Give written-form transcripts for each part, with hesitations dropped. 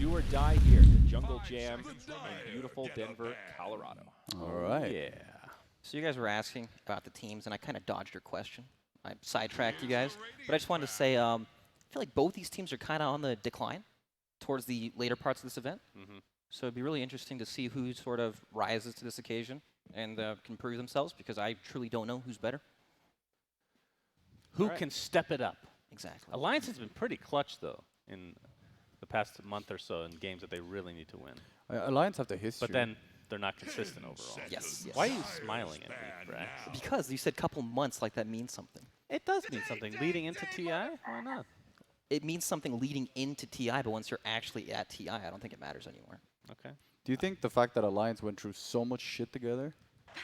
do or die here at the Jungle Jam in beautiful Denver, Colorado. All right. Yeah. So you guys were asking about the teams, and I kind of dodged your question. I sidetracked you guys. But I just wanted to say, I feel like both these teams are kind of on the decline towards the later parts of this event. So it'd be really interesting to see who sort of rises to this occasion and can prove themselves, because I truly don't know who's better. Who can step it up? Exactly. Alliance has been pretty clutch, though, in the past month or so in games that they really need to win. Alliance have the history. But then they're not consistent overall. Yes. Why are you smiling at me, Brax? Because you said couple months, like that means something. It does mean something. Leading into TI? Why not? It means something leading into TI, but once you're actually at TI, I don't think it matters anymore. Okay. Do you think the fact that Alliance went through so much shit together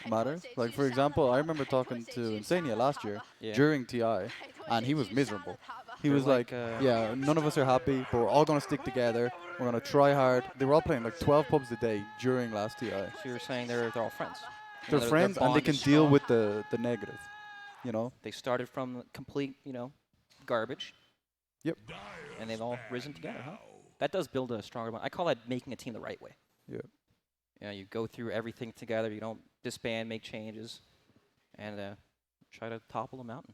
matters? Like, for example, I remember talking to Insania last year during TI, and he was miserable. He was like, yeah, none of us are happy, but we're all going to stick together. We're going to try hard. They were all playing like 12 pubs a day during last TI. So you're saying they're all friends? They're friends, and they can deal with the negative, you know? They started from complete, garbage. Yep. And they've all risen together, huh? That does build a stronger bond. I call that making a team the right way. Yeah. You go through everything together. You don't disband, make changes, and try to topple a mountain.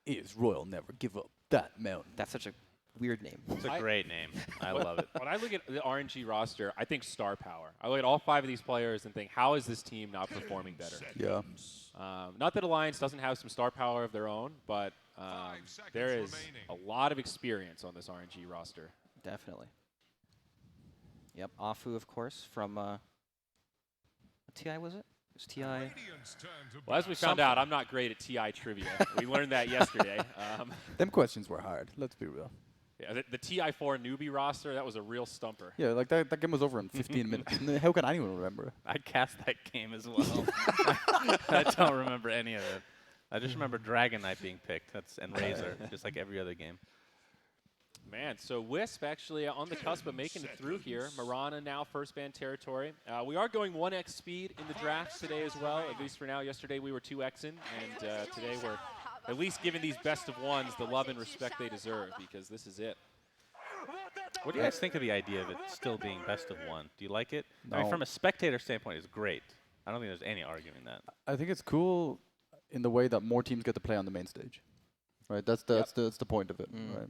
Is Royal never give up that mountain? That's such a weird name. It's a great name. I love it. When I look at the RNG roster, I think star power. I look at all 5 of these players and think, how is this team not performing better? Yeah. Not that Alliance doesn't have some star power of their own, but there is a lot of experience on this RNG roster. Definitely. Yep, Afu, of course, from what TI was it? It was TI. Well, as we found out, I'm not great at TI trivia. We learned that yesterday. Them questions were hard, let's be real. Yeah, the TI4 newbie roster, that was a real stumper. Yeah, like that game was over in 15 minutes. How can anyone remember? I cast that game as well. I don't remember any of it. I just remember Dragon Knight being picked. And Razor, just like every other game. Man, so Wisp actually on the cusp of making it through here. Marana now first ban territory. We are going 1x speed in the draft today as well, at least for now. Yesterday we were 2xing, and today we're at least giving these best of ones the love and respect they deserve, because this is it. What do you guys think of the idea of it still being best of one? Do you like it? No. I mean, from a spectator standpoint, it's great. I don't think there's any arguing that. I think it's cool in the way that more teams get to play on the main stage. Right, that's the point of it. Right.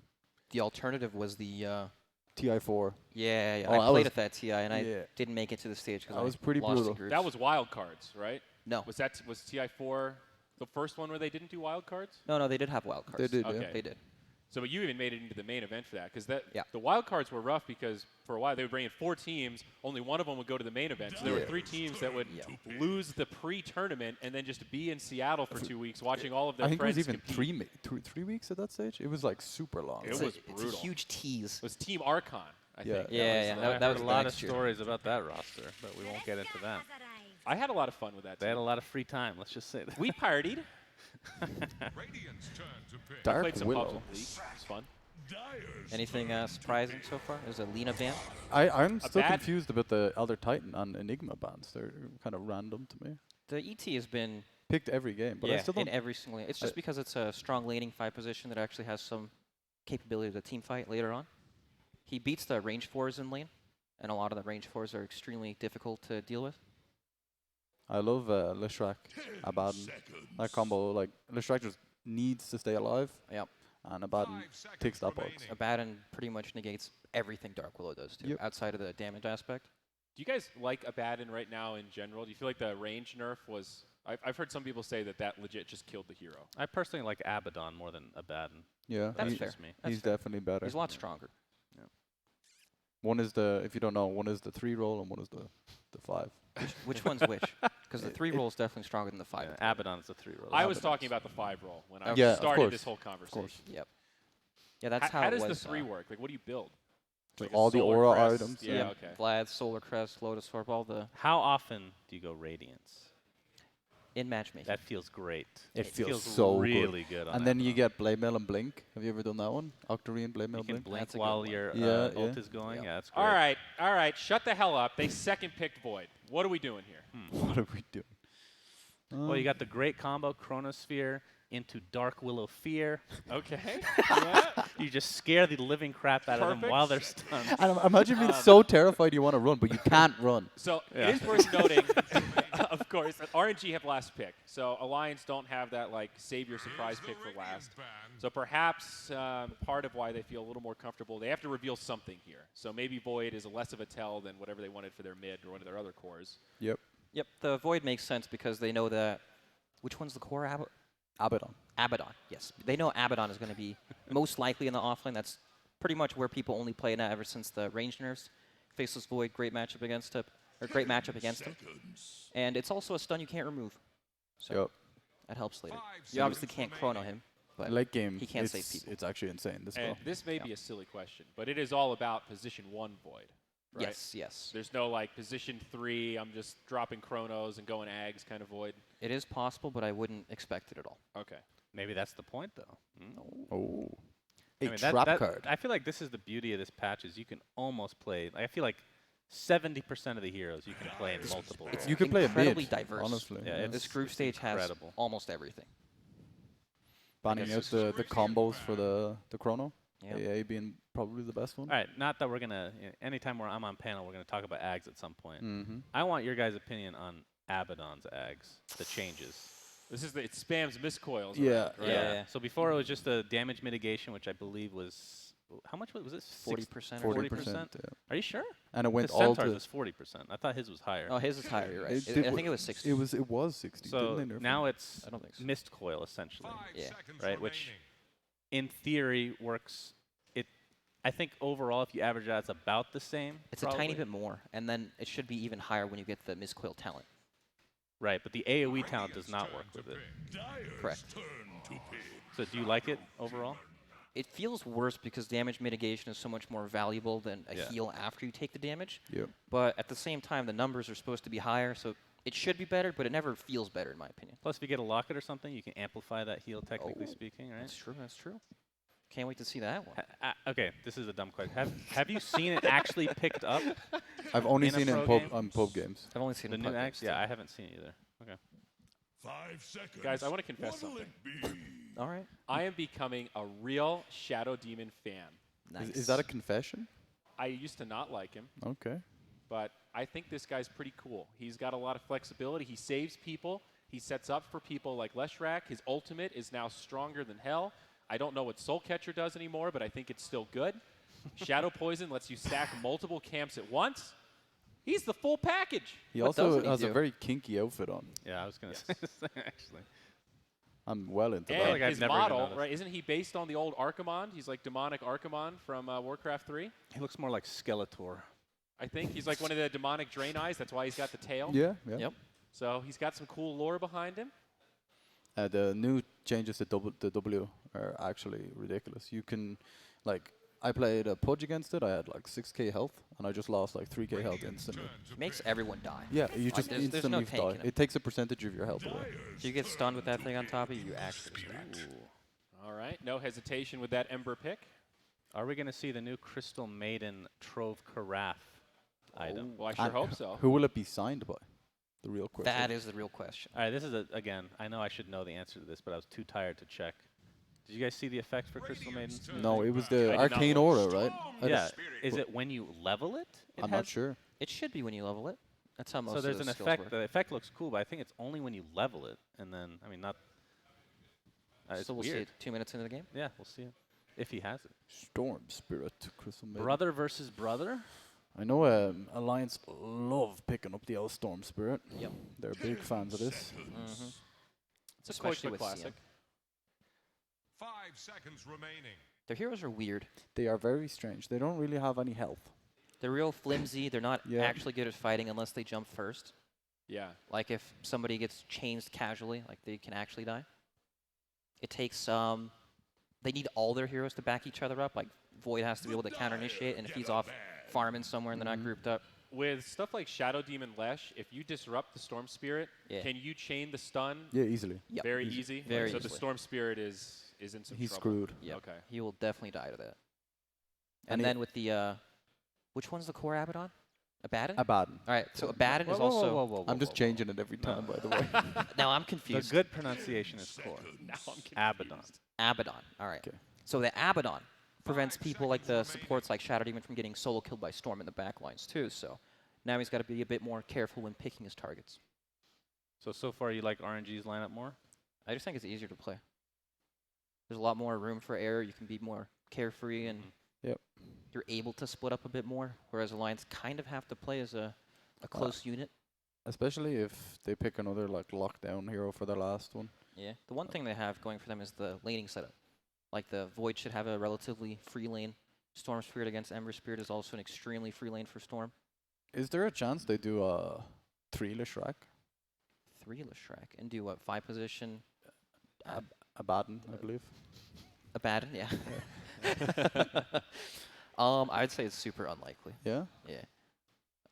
The alternative was the TI4. Yeah. Oh, I played at that TI, and I yeah. didn't make it to the stage because That I was pretty lost brutal. the groups. That was wild cards, right? No. Was TI4 the first one where they didn't do wild cards? No, they did have wild cards. They did, Okay. yeah. They did. So, but you even made it into the main event for that, because Yeah. the wild cards were rough, because for a while they would bring in 4 teams, only one of them would go to the main event. So there were 3 teams that would lose the pre-tournament and then just be in Seattle for 2 weeks, watching all of their I think it friends was even compete. 3 weeks at that stage. It was like super long. It It's was a brutal. huge tease. It was Team Archon, I think. Yeah. That was a the lot of next year. stories about that roster, but we won't get into that. I had a lot of fun with that. They had a team. lot of free time. Let's just say that. We partied. Dark Played some Willow. pubs with League. It was fun. Anything surprising so far? There's a Lena ban. I'm still bad- confused about the Elder Titan and Enigma bans. They're kind of random to me. The ET has been Picked every game, but I still in don't. every single game. It's just because it's a strong laning fight position that actually has some capability to team fight later on. He beats the range 4s in lane, and a lot of the range 4s are extremely difficult to deal with. I love Leshrac, Abaddon. That combo, like, Leshrac just needs to stay alive. Yep. And Abaddon takes that box. Abaddon pretty much negates everything Dark Willow does, too, Yep. outside of the damage aspect. Do you guys like Abaddon right now in general? Do you feel like the range nerf was... I've heard some people say that legit just killed the hero. I personally like Abaddon more than Abaddon. Yeah, That's he- fair. Just me. That's he's fair. definitely better. He's a lot stronger. One is the, if you don't know, one is the 3 roll and one is the 5. Which one's which? Because the 3 roll is definitely stronger than the 5. Yeah, Abaddon's a 3 roll. I was talking about the 5 roll when I Yeah, of started course. this whole conversation. Yep. Yeah, that's how How it does was. the 3 work? Like, what do you build? Like a all the solar aura crest? items. Yeah, okay. Vlad, Solar Crest, Lotus Orb, all the How often do you go Radiance? in matchmaking. That feels great. It feels so really good. on And then you Abaddon. get Blade Mail and Blink. Have you ever done that one? Octarine, Blade Mail, You can Blink? blink That's a good while one. your Yeah, ult yeah. is going. Yep. Yeah, that's great. All right. Shut the hell up. They second picked Void. What are we doing here? What are we doing? Well, you got the great combo Chronosphere into Dark Willow Fear. Okay. Yeah. You just scare the living crap out of them Perfect. while they're stunned. And imagine being so terrified you want to run, but you can't run. So Yeah. it is worth noting, of course, that RNG have last pick. So Alliance don't have that like save your surprise pick for last. So perhaps part of why they feel a little more comfortable, they have to reveal something here. So maybe Void is less of a tell than whatever they wanted for their mid or one of their other cores. Yep. Yep, the Void makes sense because they know that. Which one's the core? Abaddon. Abaddon, yes. They know Abaddon is going to be most likely in the offlane. That's pretty much where people only play now ever since the range nerfs. Faceless Void, great matchup against him. Or great matchup against him. And it's also a stun you can't remove. So Yep. that helps later. You obviously can't chrono him, but Late game, he can't save people. it's actually insane. This And well. this may be a silly question, but it is all about position 1 Void. Right? Yes, yes. There's no like position 3, I'm just dropping chronos and going ags kind of Void. It is possible, but I wouldn't expect it at all. Okay. Maybe that's the point, though. Oh. I A mean, trap card. I feel like this is the beauty of this patch is you can almost play. I feel like 70% of the heroes you can play in multiple roles. You can play a incredibly mid, diverse. honestly. Yeah, yeah. This group stage has incredible. almost everything. Banning out the combos for the chrono. Yeah. AA being probably the best one. All right, not that we're going to, anytime I'm on panel, we're going to talk about Ags at some point. Mm-hmm. I want your guys' opinion on Abaddon's Ags, the changes. This is it spams miscoils. Yeah. around, right? Yeah. So before it was just a damage mitigation, which I believe was, how much was it? 40%. 40%? Yeah. Are you sure? And it went His all Centaur's to. was 40%. I thought his was higher. Oh, his is higher, you're right. It I think it was 60. It was 60. So didn't they nerf now it? it's I don't think so. missed coil essentially, Yeah. right? Which in theory works. I think overall, if you average it out, it's about the same. It's a tiny bit more, and then it should be even higher when you get the miscoil talent. Right, but the AoE talent does not work with it. Correct. So do you like it overall? It feels worse because damage mitigation is so much more valuable than a Yeah. heal after you take the damage. Yep. But at the same time, the numbers are supposed to be higher, so it should be better, but it never feels better in my opinion. Plus, if you get a locket or something, you can amplify that heal, technically Oh, speaking, right? That's true, that's true. Can't wait to see that one. Okay, this is a dumb question. Have you seen it actually picked up? I've only in a seen it in pro pub, game? on pub games. I've only seen The it new pub Axe? games, Yeah, too. I haven't seen it either. Okay. 5 seconds. Guys, I want to confess something. All right. I am becoming a real Shadow Demon fan. Nice. Is that a confession? I used to not like him, Okay. but I think this guy's pretty cool. He's got a lot of flexibility. He saves people. He sets up for people like Leshrac. His ultimate is now stronger than hell. I don't know what Soul Catcher does anymore, but I think it's still good. Shadow Poison lets you stack multiple camps at once. He's the full package. He What also doesn't he has a do? very kinky outfit on. Yeah, I was going to Yes. say the same, actually. I'm well into And that. like I've his never even model, noticed. right? Isn't he based on the old Archimond? He's like demonic Archimond from Warcraft 3. He looks more like Skeletor. I think he's like one of the demonic Drain Eyes. That's why he's got the tail. Yeah, yeah. Yep. So he's got some cool lore behind him. The new changes to the W are actually ridiculous. You can, like, I played a Pudge against it. I had like 6k health, and I just lost like 3k health instantly. Makes everyone die. Yeah, you Like, just there's no instantly tanking die. it. It takes a percentage of your health away. If you get stunned with that thing on top of you, you actually die. All right, no hesitation with that Ember pick. Are we going to see the new Crystal Maiden Trove Carafe item? Well, I sure And hope so. Who will it be signed by? The real question. That is the real question. All right, this is, again, I know I should know the answer to this, but I was too tired to check. Did you guys see the effects for Crystal Maidens? No, it was I the did not arcane look. aura, right? Yeah. Is it when you level it? I'm not sure. It should be when you level it. That's how most So of there's the an skills effect. work. The effect looks cool, but I think it's only when you level it, and then I mean not. It's So we'll see weird. it 2 minutes into the game. Yeah, we'll see it if he has it. Storm Spirit, Crystal Maiden. Brother versus brother. I know Alliance love picking up the old Storm Spirit. Yep. They're big fans of this. Mm-hmm. It's a Especially Koichma with classic. CM. 5 seconds remaining. Their heroes are weird. They are very strange. They don't really have any health. They're real flimsy. They're not Yeah. actually good at fighting unless they jump first. Yeah. Like if somebody gets changed casually, like they can actually die. It takes they need all their heroes to back each other up. Like Void has to be able to counter initiate, and if he's off farming somewhere and they're not grouped up, With stuff like Shadow Demon Lesh, if you disrupt the Storm Spirit, Yeah. can you chain the stun Yeah, easily. Yep. very Easy. easy? Very so the easily. Storm Spirit is in some He's trouble. screwed. Yep. Okay. he will definitely die to that. And And he- then with the which one's the core Abaddon? Abaddon? Abaddon. All right, so Abaddon is also... I'm just changing it every time, by the way. Now I'm The confused. good pronunciation is core. Now I'm confused. Abaddon. Abaddon. All right. Okay. So the Abaddon prevents people like the supports like Shadow Demon from getting solo killed by Storm in the backlines too. So now he's got to be a bit more careful when picking his targets. So far you like RNG's lineup more? I just think it's easier to play. There's a lot more room for error. You can be more carefree, and Yep. you're able to split up a bit more. Whereas Alliance kind of have to play as a close unit. Especially if they pick another like lockdown hero for their last one. Yeah. The one thing they have going for them is the laning setup. Like the Void should have a relatively free lane. Storm Spirit against Ember Spirit is also an extremely free lane for Storm. Is there a chance they do a 3-lish rack? 3-lish rack and do what? 5 position? Abaddon, I believe. Abaddon, yeah. I'd say it's super unlikely. Yeah? Yeah.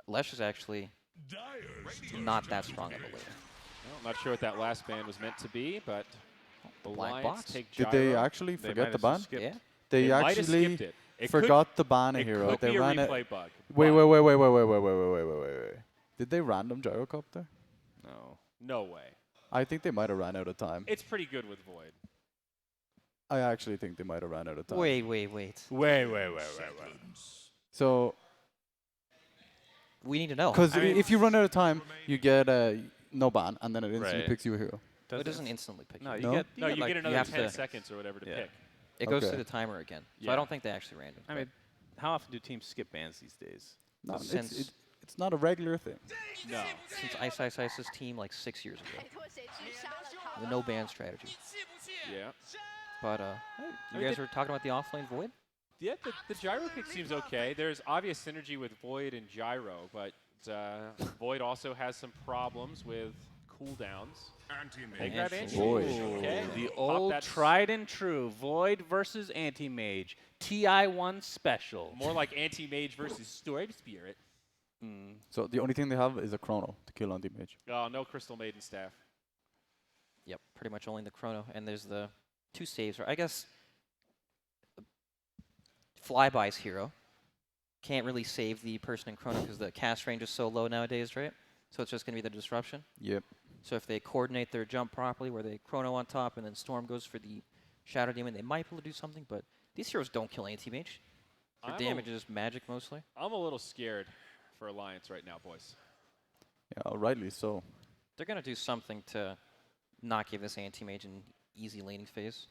Lesh is actually not that strong of a laner. Well, I'm not sure what that last ban was meant to be, but the Black Lions box? take Did Gyro. they actually They forget might the have ban? skipped. Yeah. They might have actually skipped it. It forgot the ban a could, hero. It They could be a ran it. replay bug. Wait. but Did they random gyrocopter? No. No way. I think they might have ran out of time. It's pretty good with Void. I actually think they might have ran out of time. Wait. Wait. So, We need to know. because I mean- if you run out of time, you get no ban, and then it instantly Right. picks you a hero. It doesn't instantly pick No, you. you No? get. No, you like, get another have 10 to- seconds or whatever to Yeah. pick. It goes Okay. through the timer again. So Yeah. I don't think they actually random. I mean, how often do teams skip bans these days? No, Since- it's not a regular thing. No. Since Ice's team like 6 years ago. The no ban strategy. Yeah. But you mean, guys were talking about the offlane Void? Yeah, the Gyro pick seems okay. There's obvious synergy with Void and Gyro, but Void also has some problems with cooldowns. They And grab Void. Anti-Mage. Okay. The Pop old that tried and true Void versus Anti-Mage. TI9 special. More like Anti-Mage versus Storm Spirit. So the only thing they have is a chrono to kill on the mage. Oh, no Crystal Maiden staff. Yep, pretty much only the chrono. And there's the 2 saves. Or I guess Flyby's hero can't really save the person in chrono because the cast range is so low nowadays, right? So it's just going to be the disruption. Yep. So if they coordinate their jump properly, where they chrono on top and then Storm goes for the Shadow Demon, they might be able to do something, but these heroes don't kill anti-mage. Their damage is magic mostly. I'm a little scared for Alliance right now, boys. Yeah, rightly so. They're going to do something to not give this anti-mage an easy laning phase.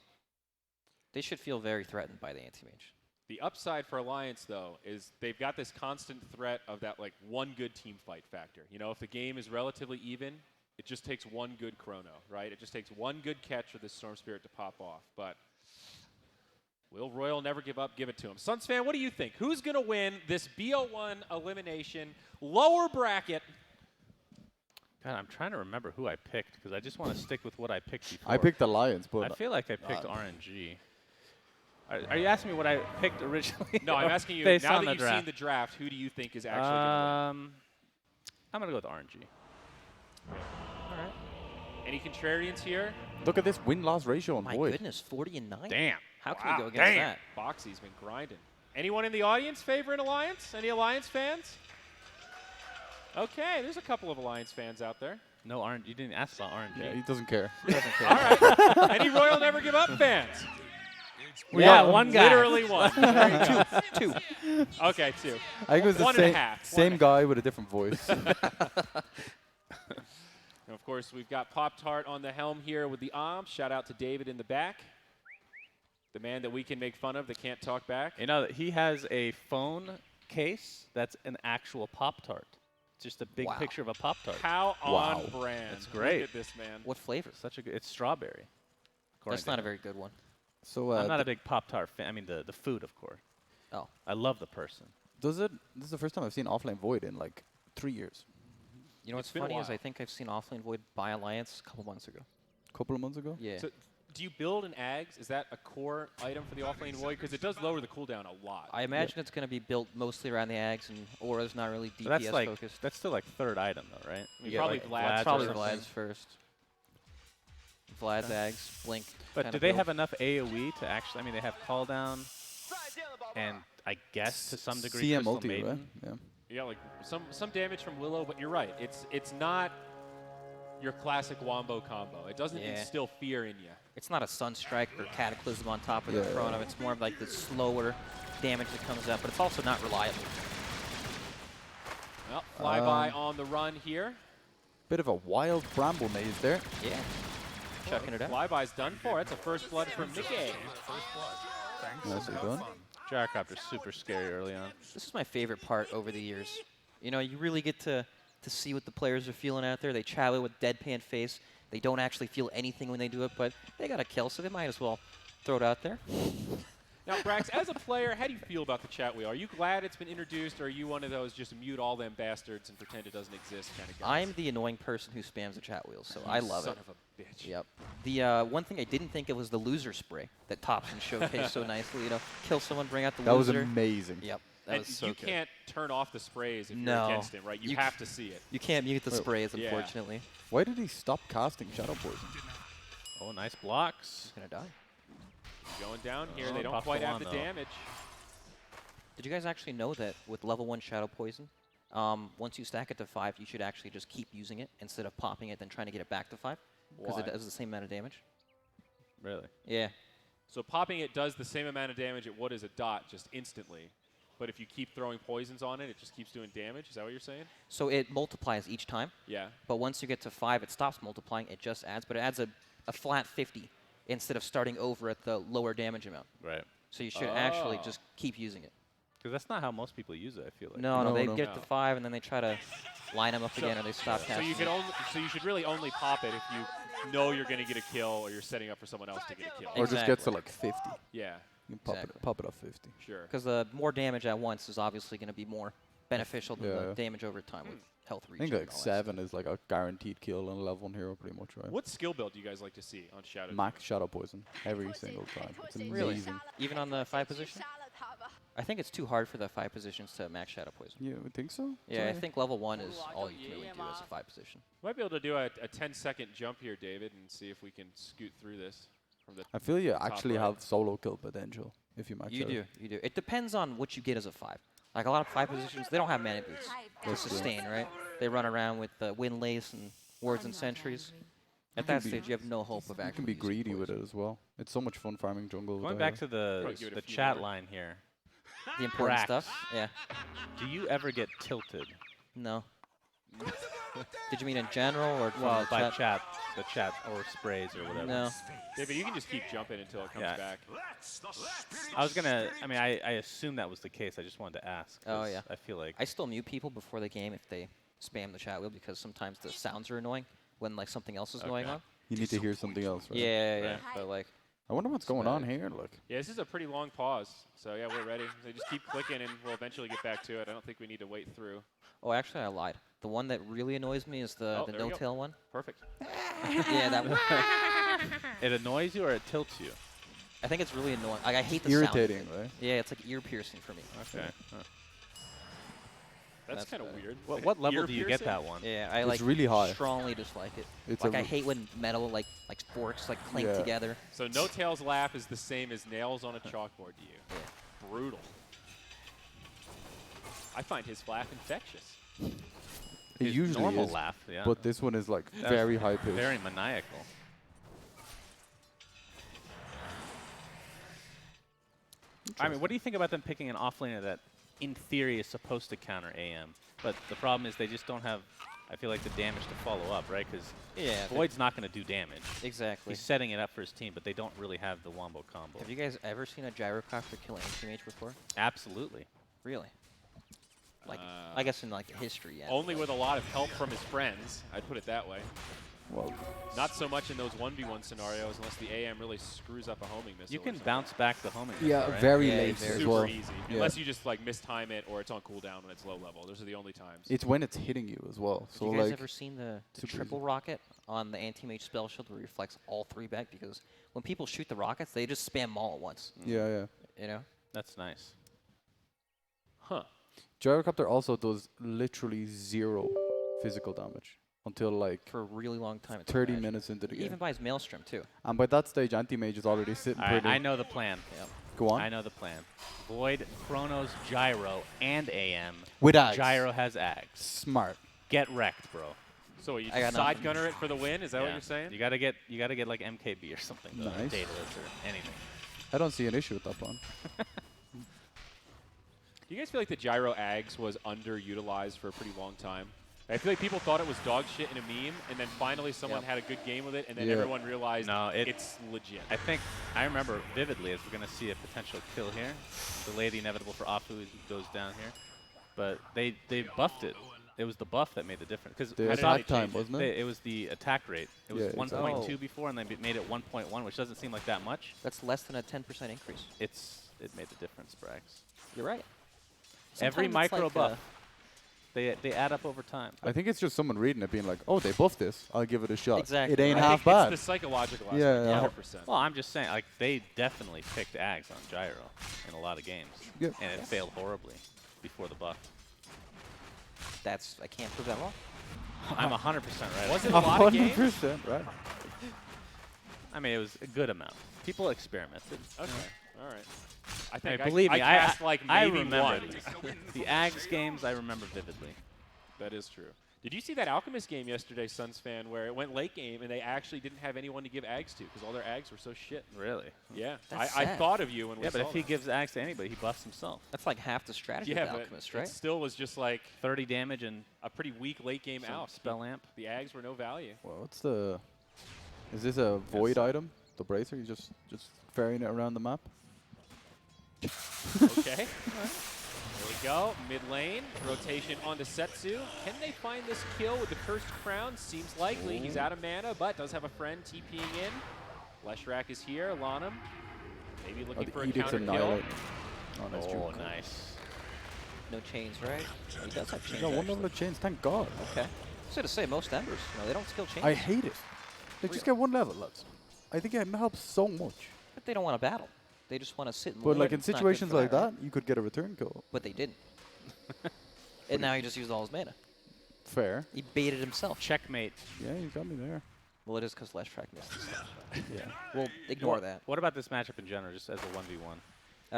They should feel very threatened by the anti-mage. The upside for Alliance, though, is they've got this constant threat of that like one good team fight factor. You know, if the game is relatively even, it just takes one good chrono, right? It just takes one good catch for this Storm Spirit to pop off. But will Royal never give up? Give it to him. Suns fan, what do you think? Who's going to win this BO1 elimination lower bracket? God, I'm trying to remember who I picked because I just want to stick with what I picked before. I picked Alliance, I but feel like I picked RNG. Are you asking me what I picked originally? No, I'm asking you, Based now on that the you've seen draft. the draft, who do you think is actually going to win? I'm going to go with RNG. All right. Any contrarians here? look at this win-loss ratio on My Void. goodness, 40 and 9? Damn. How can we go against that? Boxy's been grinding. Anyone in the audience favoring Alliance? Any Alliance fans? Okay, there's a couple of Alliance fans out there. No, RNG. You didn't ask about RNG. Yeah, he doesn't care. All right. Any Royal Never Give Up fans? We got one guy. Literally one. There you go. Two. Okay, 2. I think it was the One and a same, half. One same and a guy with a different voice. And of course, we've got Pop-Tart on the helm here with the OM. Shout out to David in the back. The man that we can make fun of that can't talk back. You know, he has a phone case that's an actual Pop-Tart. Just a big Wow. picture of a Pop-Tart. How Wow. on brand. That's great. Look at this, man. What flavor? Such a good. It's strawberry. according That's to not a him. very good one. So I'm not a big Pop-Tart fan. I mean, the food, of course. Oh. I love the person. This is the first time I've seen offlane Void in like 3 years. You know It's what's been a funny is while. I think I've seen Offlane Void by Alliance a couple months ago. A couple of months ago. Yeah. So, do you build an Ags? Is that a core item for the offlane Void? Because it does lower the cooldown a lot. I imagine it's going to be built mostly around the Ags, and Aura's not really DPS But that's like focused. that's still like third item though, right? You probably like Vlad's Probably first. Vlad's first. Vlad's Ags, Blink. But kinda do they build. have enough AoE to actually? I mean, they have call down, and I guess to some degree CM Crystal multi, right? Maiden. Yeah. Yeah, like some damage from Willow, but you're right. It's not your classic wombo combo. It doesn't instill fear in you. It's not a Sunstrike or Cataclysm on top of the Chrono. It's more of like the slower damage that comes up, but it's also not reliable. Well, flyby on the run here. Bit of a wild bramble maze there. Yeah. Chucking it out. Flyby's done for. It's a first blood from Mickey. Nicely done. Gyrocopter's super scary early on. This is my favorite part over the years. You know, you really get to see what the players are feeling out there. They chat with deadpan face. They don't actually feel anything when they do it, but they got a kill, so they might as well throw it out there. Now, Brax, as a player, how do you feel about the chat wheel? Are you glad it's been introduced, or are you one of those just mute all them bastards and pretend it doesn't exist kind of guys? I'm the annoying person who spams the chat wheel, so I love Son it. of a bitch. Yep. The one thing I didn't think of was the loser spray that Thompson showcased so nicely. You know, kill someone, bring out the That was loser. amazing. Yep. That And was so you good. can't turn off the sprays if No. you're against him, right? You You have to see it. You can't mute the Wait, sprays, yeah. unfortunately. Why did he stop casting Shadow Poison? Oh, nice blocks. He's gonna die. Going down here, Oh, they don't buff quite the have the one, though. damage. Did you guys actually know that with level 1 Shadow Poison, once you stack it to 5, you should actually just keep using it instead of popping it then trying to get it back to 5? Because Why? it does the same amount of damage. Really? Yeah. So popping it does the same amount of damage at what is a dot, just instantly. But if you keep throwing poisons on it, it just keeps doing damage. Is that what you're saying? So it multiplies each time, Yeah. but once you get to 5, it stops multiplying. It just adds, but it adds a flat 50 instead of starting over at the lower damage amount. Right. So you should actually Oh. just keep using it. Because that's not how most people use it, I feel like. No, No, they no. get to 5 and then they try to line them up again and they stop So casting. you can only, so you should really only pop it if you know you're going to get a kill or you're setting up for someone else to get a kill. Or just gets to like 50. Yeah, You can pop Exactly. it, pop it off 50. sure. Because the more damage at once is obviously going to be more beneficial than the Yeah. damage over time with health I reach. think and like all that 7 is like a guaranteed kill on a level 1 hero pretty much, right? What skill build do you guys like to see on Shadow? Max Shadow Poison every single time. It's amazing. Really? Even on the 5 position? I think it's too hard for the 5 positions to max Shadow Poison. You would think so? Yeah, I Sorry. think level 1 is all you can really do as a 5 position. Might be able to do a 10-second jump here, David, and see if we can scoot through this from the. I feel you top actually right. have solo kill potential if you max You out. do, you do. It depends on what you get as a 5. Like a lot of 5 positions, they don't have mana boots to That's true. sustain, right? They run around with Wind Lace and Wards and Sentries. At that be- stage, you have no hope of You actually can be using greedy with poison. it as well. It's so much fun farming jungle. Going with back to Probably give it a the few chat more. line here. The important Brax. stuff? Yeah. Do you ever get tilted? No. Did you mean in general or from Well, the by chat? the chat or sprays or whatever. No. David, you can just keep jumping until it comes Yeah. back. I was gonna. I mean, I assumed that was the case. I just wanted to ask. Oh, 'cause yeah. I feel like. I still mute people before the game if they spam the chat wheel because sometimes the sounds are annoying when like something else is going Okay. on. You need to hear something else, right? Yeah. Right. But like, I wonder what's going on here. Look. Yeah, this is a pretty long pause. So yeah, we're ready. So just keep clicking, and we'll eventually get back to it. I don't think we need to wait through. oh, actually, I lied. The one that really annoys me is the Oh, there we go. no-tail one. Perfect. Yeah, that one. It annoys you or it tilts you? I think it's really annoying. Like, I hate the Irritating, sound. right? Yeah, it's like ear piercing for me. Okay. Huh. That's That's kind of bad. weird. What level Ear do you get piercing? that one? Yeah, I It's like really high. strongly dislike it. It's Like a I hate when metal like forks like clink Yeah. together. So no tails laugh is the same as nails on a chalkboard to you. Yeah. Brutal. I find his laugh infectious. It His usually normal is, laugh, yeah. but this one is like That's very high pitched. Very maniacal. I mean, what do you think about them picking an offlaner that, in theory, is supposed to counter AM? But the problem is they just don't have, I feel like, the damage to follow up, right? Because Yeah. Void's not going to do damage. Exactly. He's setting it up for his team, but they don't really have the wombo combo. Have you guys ever seen a gyrocopter kill an anti-mage before? Absolutely. Really? Like, I guess in like history, yeah. Only with a lot of help from his friends. I'd put it that way. Well, Not so much in those 1v1 scenarios unless the AM really screws up a homing missile. You or can something. bounce back the homing. yeah, missile, right? very Yeah, late very as Super well. easy. Yeah. Unless you just like mistime it or it's on cooldown when it's low level. Those are the only times. It's when it's hitting you as well. Have So you guys like, ever seen the super triple easy. rocket on the anti-mage spell shield where it reflects all 3 back? Because when people shoot the rockets, they just spam them all at once. yeah. You know? That's nice. Huh. Gyrocopter also does literally 0 physical damage until like For a really long time. It's 30 magic. minutes into the game. Even buys Maelstrom too. And by that stage, anti-mage is already sitting All right, pretty. I know the plan. Yep. Go on. I know the plan. Void, Chronos, Gyro, and AM. With Ags. Gyro has Ags. Smart. Get wrecked, bro. So what, you I just got side nothing. gunner it for the win? Is that what you're saying? You gotta get like MKB or something. Nice. Daedalus or anything. I don't see an issue with that plan. Do you guys feel like the Gyro Ags was underutilized for a pretty long time? I feel like people thought it was dog shit in a meme, and then finally someone had a good game with it, and then everyone realized it's legit. I remember vividly as we're going to see a potential kill here. Delay the inevitable for Afu as he goes down here. But they buffed it. It was the buff that made the difference. Because The attack time, wasn't it? It was the attack rate. It was Yeah, 1.2 exactly. before, and they made it 1.1, which doesn't seem like that much. That's less than a 10% increase. It made the difference, Brax. You're right. Every Sometimes it's micro like, buff. They add up over time. I think it's just someone reading it being like, oh, they buffed this. I'll give it a shot. Exactly. It ain't I half think bad. it's the psychological aspect, Yeah, 100%. Well, I'm just saying, like, they definitely picked Ags on Gyro in a lot of games. Yeah. And it failed horribly before the buff. I can't prove that wrong. I'm 100% right. Was it a lot of games? 100%, right. I mean, it was a good amount. People experimented. Okay, all right. I Hey, think believe me, I cast like I maybe remember one. the Ags games. I remember vividly. That is true. Did you see that Alchemist game yesterday, Suns fan, where it went late game and they actually didn't have anyone to give Ags to because all their Ags were so shit? Really? Yeah, That's I sad. thought of you when we Yeah, but saw if he that. gives Ags to anybody, he buffs himself. That's like half the strategy Yeah, of but Alchemist, it right? still was just like 30 damage and a pretty weak late game some out. spell amp. The Ags were no value. Well, what's the... Is this a void item? The bracer? You just ferrying it around the map? Okay. There we go. Mid lane. Rotation onto Setsu. Can they find this kill with the Cursed Crown? Seems likely. He's out of mana, but does have a friend TPing in. Leshrac is here. Lanham. Maybe looking for a Edict's counter kill. Annihilate. Oh, nice Oh, juke. nice. No chains, right? He does have chains. No, one actually. level of chains, thank God. Okay. So to say, most embers, they don't skill chains. I hate it. They just get one level, lads. I think it helps so much. But they don't want to battle. They just want to sit and But lure like it. in It's not good situations for like right? that, you could get a return kill. But they didn't. And now he just used all his mana. Fair. He baited himself. Checkmate. Yeah, you got me there. Well, it is because Leshrac missed his stuff. Yeah. We'll ignore that. What about this matchup in general, just as a 1v1?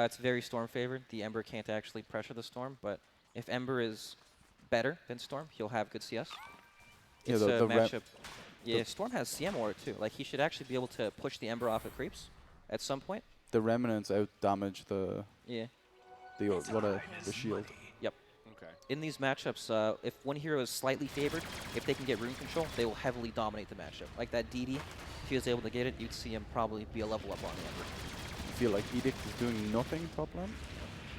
It's very Storm favored. The Ember can't actually pressure the Storm, but if Ember is better than Storm, he'll have good CS. Yeah, It's the a rep- matchup. Yeah, Storm has CM aura too. Like he should actually be able to push the Ember off of creeps at some point. The remnants out damage the Yeah. the shield. Yep. Okay. In these matchups, if one hero is slightly favored, if they can get rune control, they will heavily dominate the matchup. Like that DD, if he was able to get it, you'd see him probably be a level up on the Ember. I feel like Edict is doing nothing top lane.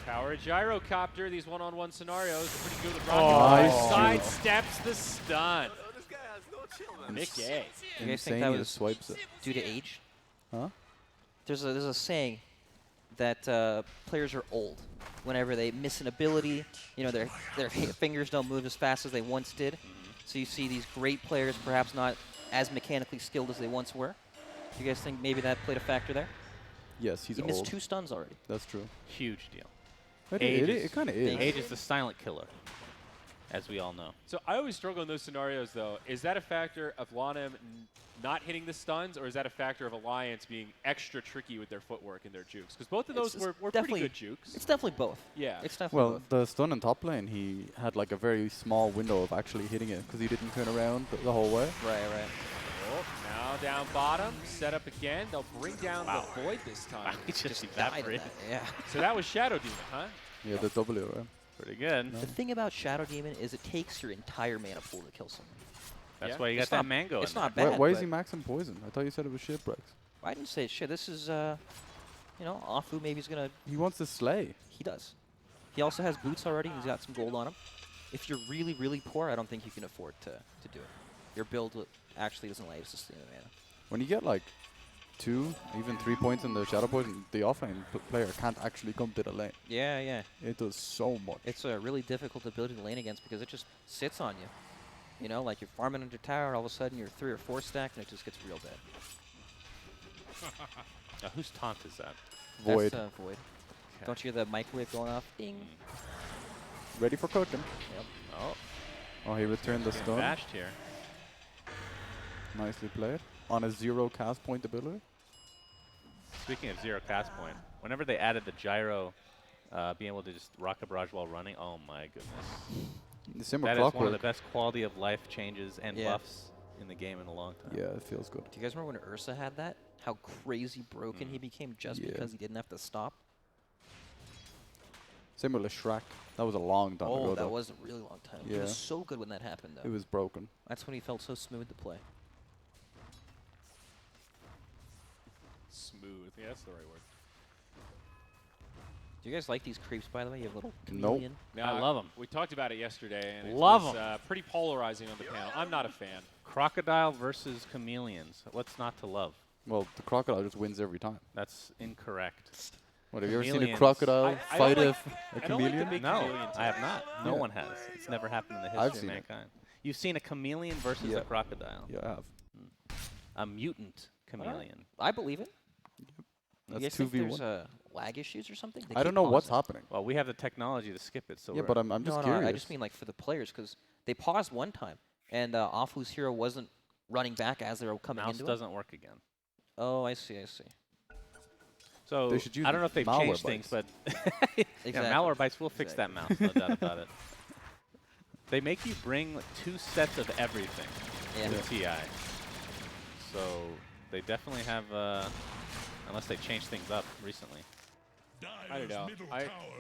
Power Gyrocopter. These one-on-one scenarios are pretty good with Oh, Rocket. nice. Sidesteps the stun. Nick A. You guys think that Insania was swipes it. due to age? Huh? There's a saying that players are old whenever they miss an ability. You know, their fingers don't move as fast as they once did. So you see these great players perhaps not as mechanically skilled as they once were. Do you guys think maybe that played a factor there? Yes, he's He old. missed 2 stuns already. That's true. Huge deal. It kind of is. Age is the silent killer, as we all know. So I always struggle in those scenarios, though. Is that a factor of Lanham not hitting the stuns, or is that a factor of Alliance being extra tricky with their footwork and their jukes? Because both of those It's were pretty definitely- good jukes. It's definitely both. Yeah. It's definitely Well, both. the stun in top lane, he had like a very small window of actually hitting it because he didn't turn around the whole way. Right. Oh, now down bottom, set up again. They'll bring down the Void this time. He just Just died in evaporated. that. Yeah. So that was Shadow Demon, huh? Yeah, the W, right? Pretty good. The thing about Shadow Demon is it takes your entire mana pool to kill someone. That's Yeah. why you got It's that not- mango it's in not there. bad. Why is but- he maxing poison? I thought you said it was shipwrecks. I didn't say shit. This is, Afu maybe he's going to... He wants to slay. He does. He also has boots already. He's got some gold on him. If you're really, really poor, I don't think you can afford to do it. Your build actually doesn't allow you to sustain the mana. When you get like 2, even 3 points in the Shadow Poison, the offlane player can't actually come to the lane. Yeah. It does so much. It's a really difficult ability to lane against because it just sits on you. You know, like you're farming under tower, all of a sudden you're 3 or 4 stacked, and it just gets real bad. Now, whose taunt is that? Void. That's Void. Don't you hear the microwave going off? Ding. Ready for cooking. Yep. Oh, Oh, he returned the getting stun. bashed here. Nicely played. On a 0 cast point ability. Speaking of zero cast point, whenever they added the gyro, being able to just rocket barrage while running, oh my goodness. The same That with is one of the Clockwork. best quality of life changes and Yeah. buffs in the game in a long time. Yeah, it feels good. Do you guys remember when Ursa had that? How crazy broken he became just Yeah. because he didn't have to stop? Same with Shrek. That was a long time ago. Oh, that though. was a really long time. He Yeah. was so good when that happened, though. It was broken. That's when he felt so smooth to play. Smooth. Yeah, that's the right word. Do you guys like these creeps, by the way? You have a little Nope. chameleon. I love 'em. We talked about it yesterday, and it Love was 'em. pretty polarizing on the panel. I'm not a fan. Crocodile versus chameleons. What's not to love? Well, the crocodile just wins every time. That's incorrect. What, have you ever seen a Chameleons. crocodile I fight don't a like- a I don't like the chameleon? big No, chameleon I have not. No Yeah. one has. It's never happened in the I've history of seen it. mankind. You've seen a chameleon versus Yeah. a crocodile. Yeah, I have. A mutant chameleon. I believe it. You That's guys think there's 2v1. lag issues or something? They I don't keep know what's pausing. happening. Well, we have the technology to skip it, so Yeah, we're but I'm just No, curious. I just mean like for the players, because they paused one time, and Afu's hero wasn't running back as they were coming mouse into doesn't work again. it. Oh, I see, I see. So They should use I don't know if they've malware changed things, but Exactly. yeah, malware bites will fix that mouse, no doubt about it. They make you bring 2 sets of everything Yeah. to TI. So they definitely have, unless they changed things up recently. I don't know.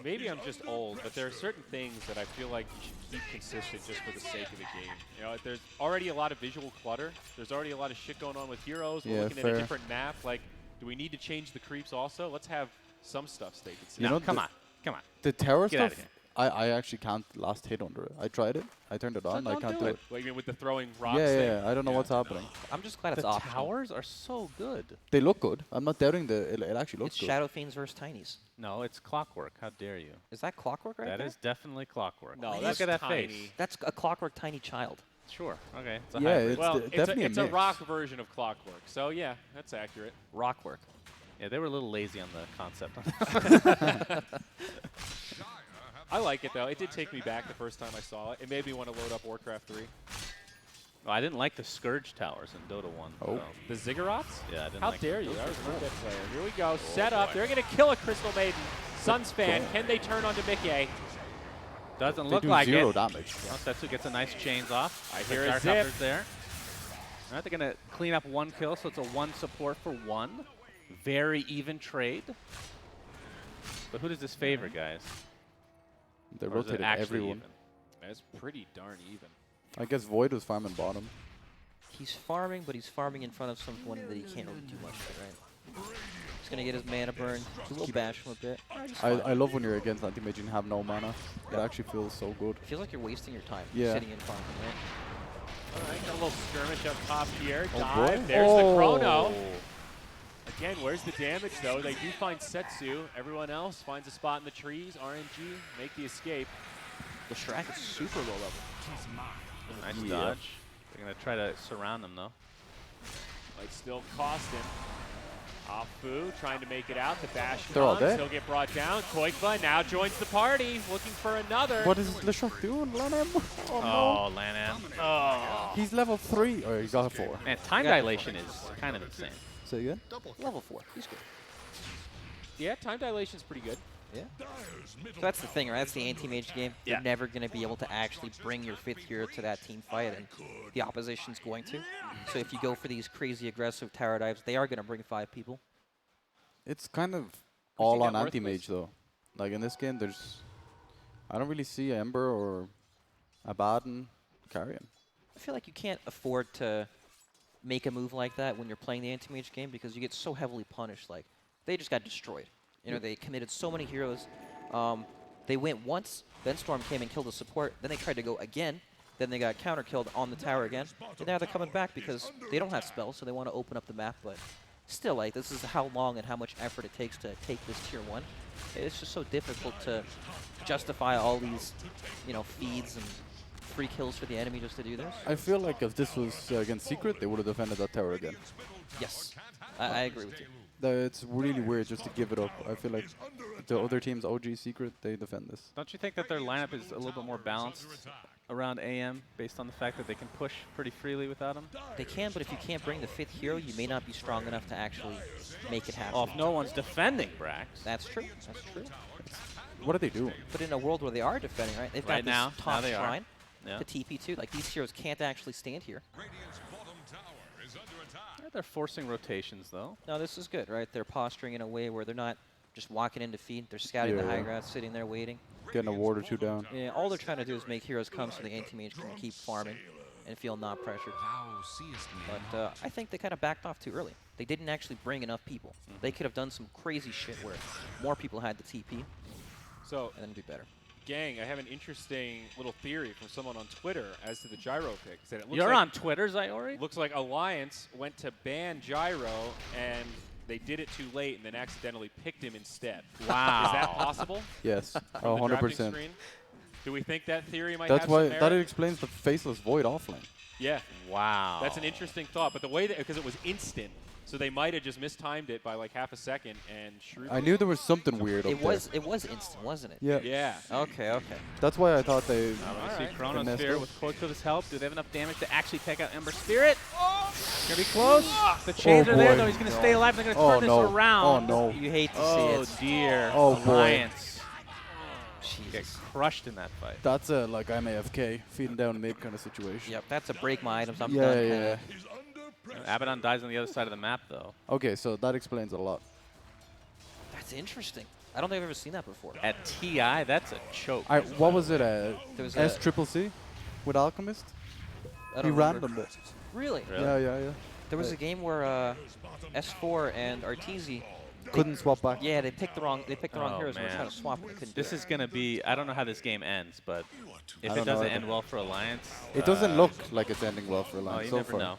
Maybe I'm just old, but there are certain things that I feel like you should keep consistent just for the sake of the game. You know, there's already a lot of visual clutter. There's already a lot of shit going on with heroes. We're Yeah, looking at fair. a different map. Like, do we need to change the creeps also? Let's have some stuff stay consistent. You No, know, come the- on. Come on. The tower Get outta stuff, here. I actually can't last hit under it. I tried it. I turned it on. I don't can't do do it. it. What, you mean with the throwing rocks Yeah, thing? yeah, I don't know what's happening. I'm just glad it's The optional. towers are so good. They look good. I'm not doubting it actually looks It's good. Shadow Fiends versus Tinies. No, it's Clockwork. How dare you? Is that Clockwork right That there? is definitely Clockwork. No, Look that's at that tiny. face. That's a Clockwork tiny child. Sure. Okay. It's a Yeah, hybrid. it's Well, definitely it's a a mix. rock version of Clockwork. So, yeah, that's accurate. Rockwork. Yeah, they were a little lazy on the concept. I like it, though. It did take me back the first time I saw it. It made me want to load up Warcraft 3. Well, I didn't like the Scourge towers in Dota 1. Oh. so- The Ziggurats? Yeah, I didn't How like dare them. you? Those I was were not cool. that player. Here we go. Set up. They're going to kill a Crystal Maiden. Sun's fan. Can they turn onto Mickey? Doesn't They look do like 0 it. damage. Well, Setsu gets a nice chains off. I The hear a Dark zip. Hopper's there. All right, they're going to clean up 1 kill, so it's a 1 support for 1. Very even trade. But who does this favor, guys? They Or is it rotated actually everyone. even? That's pretty darn even. I guess Void was farming bottom. He's farming, but he's farming in front of someone that he can't really do much with, right? He's going to get his mana burn. Do a little bash him a bit. I love when you're against anti-mage and have no mana. It actually feels so good. It feels like you're wasting your time Yeah. sitting in front of him, right? All right, got a little skirmish up top here. Oh, Dive. boy. There's the chrono. Oh. Again, where's the damage, though? They do find Setsu. Everyone else finds a spot in the trees. RNG make the escape. The Shrek is super low level. Nice Yeah. dodge. They're going to try to surround them, though. Might still cost him. Afu trying to make it out. The bash They're all comes. dead. He'll get brought down. Koikba now joins the party, looking for another. What is Leshok doing? Lanham? Oh, Oh, Lanham. Oh. no. He's level 3. Or he got 4. Man, time Yeah. dilation is kind of insane. Say again? Level 4. He's good. Yeah, time dilation's pretty good. Yeah. So that's the thing, right? That's the anti-mage game. Yeah. You're never going to be able to actually bring your 5th hero to that team fight, and the opposition's going to. So if you go for these crazy aggressive tower dives, they are going to bring 5 people. It's kind of all get on worthless. anti-mage though. Like in this game, I don't really see Ember or Abaddon carrying. I feel like you can't afford to make a move like that when you're playing the anti-mage game because you get so heavily punished. Like, they just got destroyed. You know, they committed so many heroes. They went once, then Storm came and killed the support, then they tried to go again, then they got counter-killed on the tower again, and now they're coming back because they don't have spells, so they want to open up the map, but still, like, this is how long and how much effort it takes to take this tier 1. It's just so difficult to justify all these, you know, feeds and free kills for the enemy just to do this. I feel like if this was against Secret, they would have defended that tower again. Yes, I agree with you. It's really weird just to give it up. I feel like the other team's OG secret, they defend this. Don't you think that their lineup is a little bit more balanced around AM based on the fact that they can push pretty freely without him? They can, but if you can't bring the 5th hero, you may not be strong enough to actually make it happen. Well, if no one's defending Brax. That's true. That's true. What are they doing? But in a world where they are defending, right? They've Right got now, this top they are. shrine, Yeah. the TP2. Like, these heroes can't actually stand here. Radiant's bottom tower is under attack. They're forcing rotations, though. No, this is good, right? They're posturing in a way where they're not just walking into feed. They're scouting the Yeah. high ground, sitting there waiting. Getting a ward or two down. Yeah, all they're trying to do is make heroes come so the anti-mage can keep farming and feel not pressured. Thou seest me. But I think they kind of backed off too early. They didn't actually bring enough people. They could have done some crazy shit where more people had the TP So, and then do better. gang, I have an interesting little theory from someone on Twitter as to the gyro pick. Said it looks You're like, on Twitter, Zyori? Looks like Alliance went to ban gyro and they did it too late and then accidentally picked him instead. Wow. Is that possible? Yes, From the drafting 100%. screen? Do we think that theory might That's have why some that merit? explains the faceless void offlane. Yeah, Wow. that's an interesting thought. But the way that, because it was instant, so they might have just mistimed it by like half a second and shrewd. I knew there was something weird up It was instant, wasn't it? there. Yeah. Okay, okay. That's why I thought they. We see Alright. Chrono Messed Sphere up. with Koiko's help. Do they have enough damage to actually take out Ember Spirit? Gonna be close. The chains are there, boy. though. He's gonna stay alive. They're gonna Oh, turn no. this around. Oh no. You hate to Oh, see it. dear. Oh, boy. Alliance get Jesus. crushed in that fight. That's a like I'm AFK, feeding down mid kind of situation. Yep, that's a break my items. I'm Yeah, done. yeah. kinda. He's under pressure. Abaddon dies on the other side of the map, though. Okay, so that explains a lot. That's interesting. I don't think I've ever seen that before. At TI, that's a choke. What was it? There was S a, triple C with Alchemist. I He don't remember. randomed it. Really? Really? Yeah, yeah, yeah. There was a game where S4 and Arteezy, Couldn't swap back. yeah, they picked the wrong Oh, heroes and were man. trying to swap and they couldn't This do is gonna be. I don't know how this game ends, but if I it don't know doesn't either. end well for Alliance, It doesn't look like it's ending well for Oh, Alliance you so never far. know. it.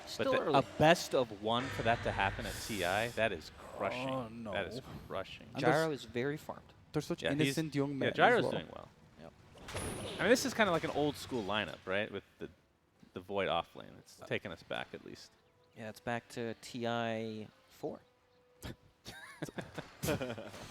But Still the, early. a best of one for that to happen at TI, that is crushing. Oh, no. That is crushing. And Gyro is very farmed. They're such Yeah, innocent young men. Yeah, as Gyro's well. doing well. Yep. I mean, this is kind of like an old school lineup, right? With the Void off lane. It's taking us back at least. Yeah, it's back to TI4.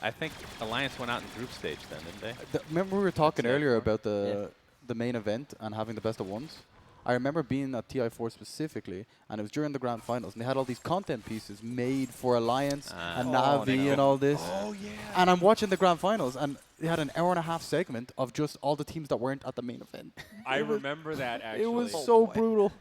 I think Alliance went out in group stage then, didn't they? Remember we were talking That's earlier TI4. about the main event and having the best of ones? I remember being at TI4 specifically, and it was during the grand finals, and they had all these content pieces made for Alliance and Oh, Navi no. and all this. Oh, yeah. And I'm watching the grand finals, and they had an hour-and-a-half segment of just all the teams that weren't at the main event. I remember that actually. It was Oh, so boy. brutal.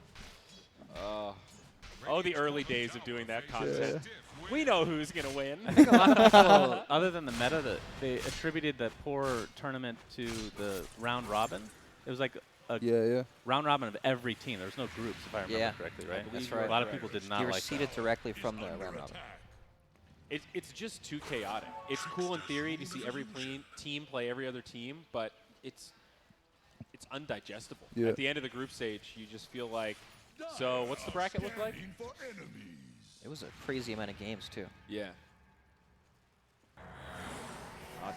Oh, the early days of doing that content. We know who's gonna win. I think a lot of people, other than the meta, that they attributed the poor tournament to the round robin. It was like a Yeah, yeah. round robin of every team. There was no groups, if I remember Yeah. correctly, right? That's you right. A lot of people did not You were like seated that. directly from the round robin. It's just too chaotic. It's cool in theory to see every team play every other team, but it's undigestible. Yeah. At the end of the group stage, you just feel like, so what's the bracket look like? Scanning for enemies. It was a crazy amount of games, too. Yeah.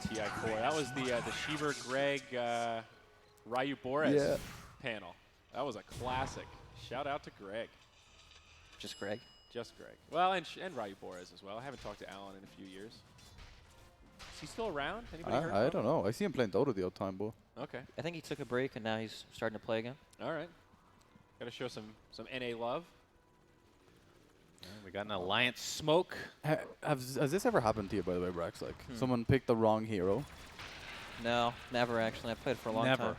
TI4. That was the Sheever, Greg, Ryu Boris Yeah. panel. That was a classic. Shout out to Greg. Just Greg. Just Greg. Well, and Ryu Boris as well. I haven't talked to Alan in a few years. Is he still around? Anybody heard I from don't know. I see him playing Dota the odd time, bro. him? Okay. I think he took a break and now he's starting to play again. All right. Got to show some NA love. We got an Alliance smoke. Has this ever happened to you, by the way, Brax? Like, someone picked the wrong hero? No, never actually. I played for a long Never. time.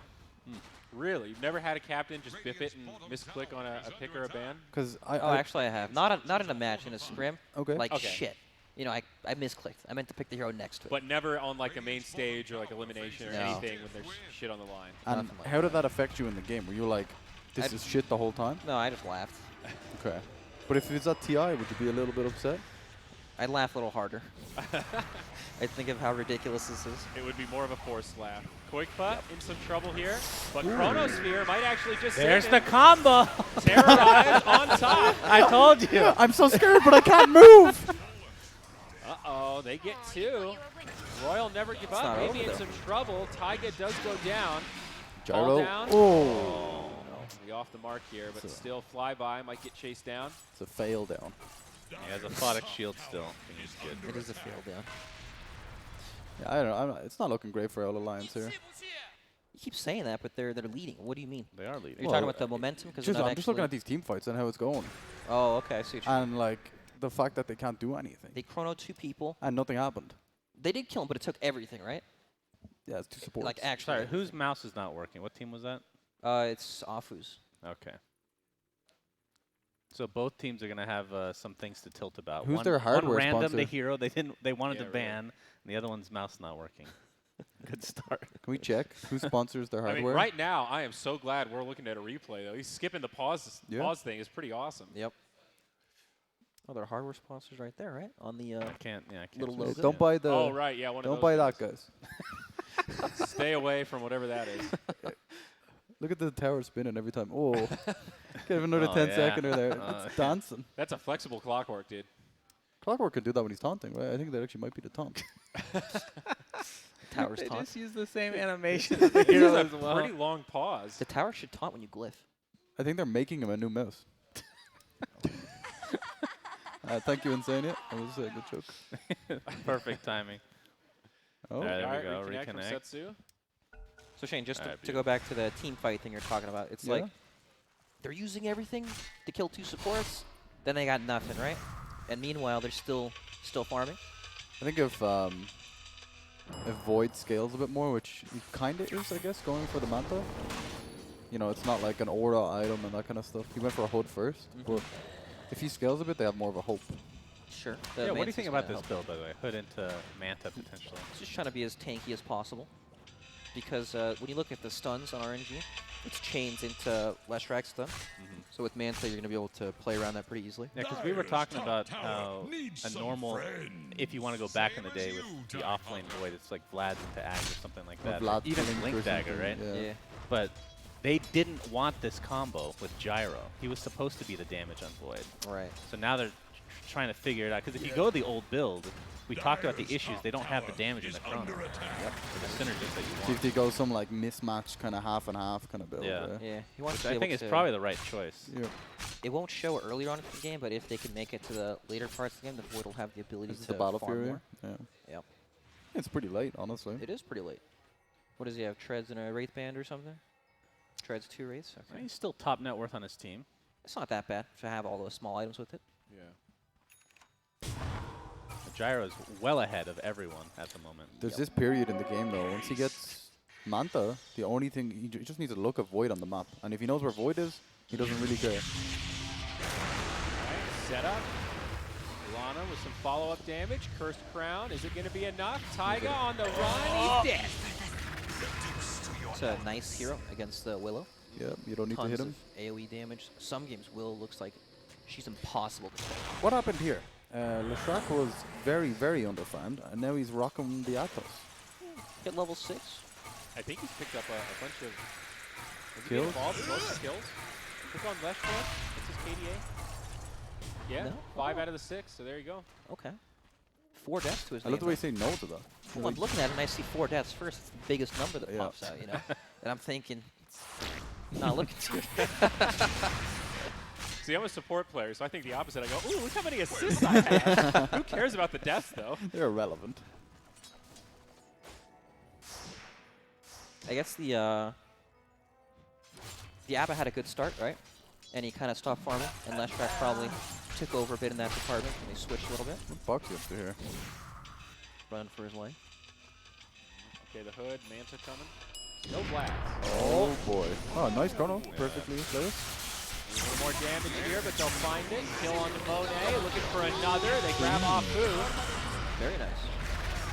Really? You've never had a captain just biff it and misclick on a pick or a ban? Because Oh, actually I have. Not in a match, in a scrim. Okay. Like Okay. shit. You know, I misclicked. I meant to pick the hero next to it. But never on like a main stage or like elimination or No. anything when there's shit on the line. and nothing like how did that affect you in the game? Were you like, this I'd- is shit the whole time? No, I just laughed. Okay. But if it's at TI, would you be a little bit upset? I'd laugh a little harder. I think of how ridiculous this is. It would be more of a forced laugh. Koikpa in some trouble here, but Chronosphere might actually just There's save the it. combo. Terrorize on top. I told you. I'm so scared, but I can't move! Uh-oh, they get two. Royal never give It's up. not Maybe over, in though. some trouble. Taiga does go down. Gyro. Fall down. Oh. Be off the mark here, but So- still flyby might get chased down. It's a fail down. He has a Photic shield still. I think he's good. It is a field, yeah. Yeah, I don't know. It's not looking great for L Alliance here. You keep saying that, but they're leading. What do you mean? They are leading. You're talking about the momentum? Because I'm just looking at these team fights and how it's going. Oh, okay. I see what you mean. And like the fact that they can't do anything. They chrono 2 people. And nothing happened. They did kill him, but it took everything, right? Yeah, it's 2 supports. Like actually. Sorry, whose mouse is not working? What team was that? It's Afu's. Okay. So both teams are going to have some things to tilt about. Who's one, their hardware one random, sponsor? the hero. They wanted to really. ban, and the other one's mouse not working. Good start. Can we check who sponsors their I hardware? mean, right now, I am so glad we're looking at a replay, though. He's skipping the pause thing. Is pretty awesome. Yep. Oh, their hardware sponsors right there, right? On the I can't little see it. logo. Don't buy the. Oh, right. Yeah, one of Don't those buy that, guys. guys. Stay away from whatever that is. Look at the tower spinning every time. Oh, give another Oh, 10 yeah. seconder there. It's dancing. That's a flexible clockwork, dude. Clockwork can do that when he's taunting, right? I think that actually might be the taunt. Towers They taunt. just use the same animation as the hero as well. Pretty long pause. The tower should taunt when you glyph. I think they're making him a new mouse. Thank you, Insania. That was a good joke. Perfect timing. Oh, All right, there we Alright, go. reconnect from Reconnect. Setsu. So Shane, just Alright, to go back to the team fight thing you're talking about, it's Yeah. like they're using everything to kill 2 supports, then they got nothing, right? And meanwhile, they're still farming. I think if Void scales a bit more, which he kind of is, I guess, going for the Manta. You know, it's not like an aura item and that kind of stuff. He went for a hood first, but if he scales a bit, they have more of a hope. Sure. Yeah, what do you think about this build, by the way? Hood into Manta, potentially. It's just trying to be as tanky as possible. Because when you look at the stuns on RNG, it's chains into Leshrac stun. So with Manta, you're going to be able to play around that pretty easily. Yeah, because we were talking about how Needs a some normal, friends. if you want to go back in the day with the offlane Void, it's like Vlad's into Ag or something like Or that. Vlad Even killing Link or Dagger, something, right? Yeah. But they didn't want this combo with Gyro. He was supposed to be the damage on Void. Right. So now they're trying to figure it out. Because if you go the old build, we talked about the issues. They don't have the damage in the chrono. Or the synergies that you want. If he goes some like mismatched kind of half and half kind of build. Yeah. Yeah. He wants Which to be I able think is to- probably the right choice. Yeah. It won't show earlier on in the game, but if they can make it to the later parts of the game, the Void will have the ability It's to the Battle farm Fury. more. Yeah. Yep. It's pretty late, honestly. It is pretty late. What does he have? Treads and a Wraith Band or something? Treads 2 Wraiths? Okay. He's still top net worth on his team. It's not that bad to have all those small items with it. Yeah. Gyro is well ahead of everyone at the moment. There's this period in the game, though. Once he gets Manta, the only thing, he just needs to look at Void on the map. And if he knows where Void is, he doesn't really care. Alright, setup. Lana with some follow-up damage. Cursed Crown. Is it going to be enough? Taiga on the run. He's dead. It's a nice hero against the Willow. Yeah, you don't need to Tons hit him. of AoE damage. Some games Willow looks like she's impossible to play. What happened here? Leshrac was very, very underfarmed, and now he's rocking the Atos. Hit level 6. I think he's picked up a bunch of Kills? involved in most skills. Click on Leshrac. What's his KDA? Yeah, No? 5 Oh. out of the 6, so there you go. Okay. 4 deaths to his I name. love the way you say no to that. Well, I'm looking at it and I see 4 deaths first. It's the biggest number that Yeah. pops out, you know? And I'm thinking, not looking too good. See, I'm a support player, so I think the opposite. I go, ooh, look how many assists I have. Who cares about the deaths, though? They're irrelevant. I guess the Abba had a good start, right? And he kind of stopped farming, and Leshrac probably took over a bit in that department, and they switched a little bit, What box you up to here? running for his life. Okay, the hood, Manta coming. No blast. Oh boy. Oh, nice chrono. Perfectly placed. A little more damage here, but they'll find it. Kill on the Monet, looking for another. They grab off food. Very nice.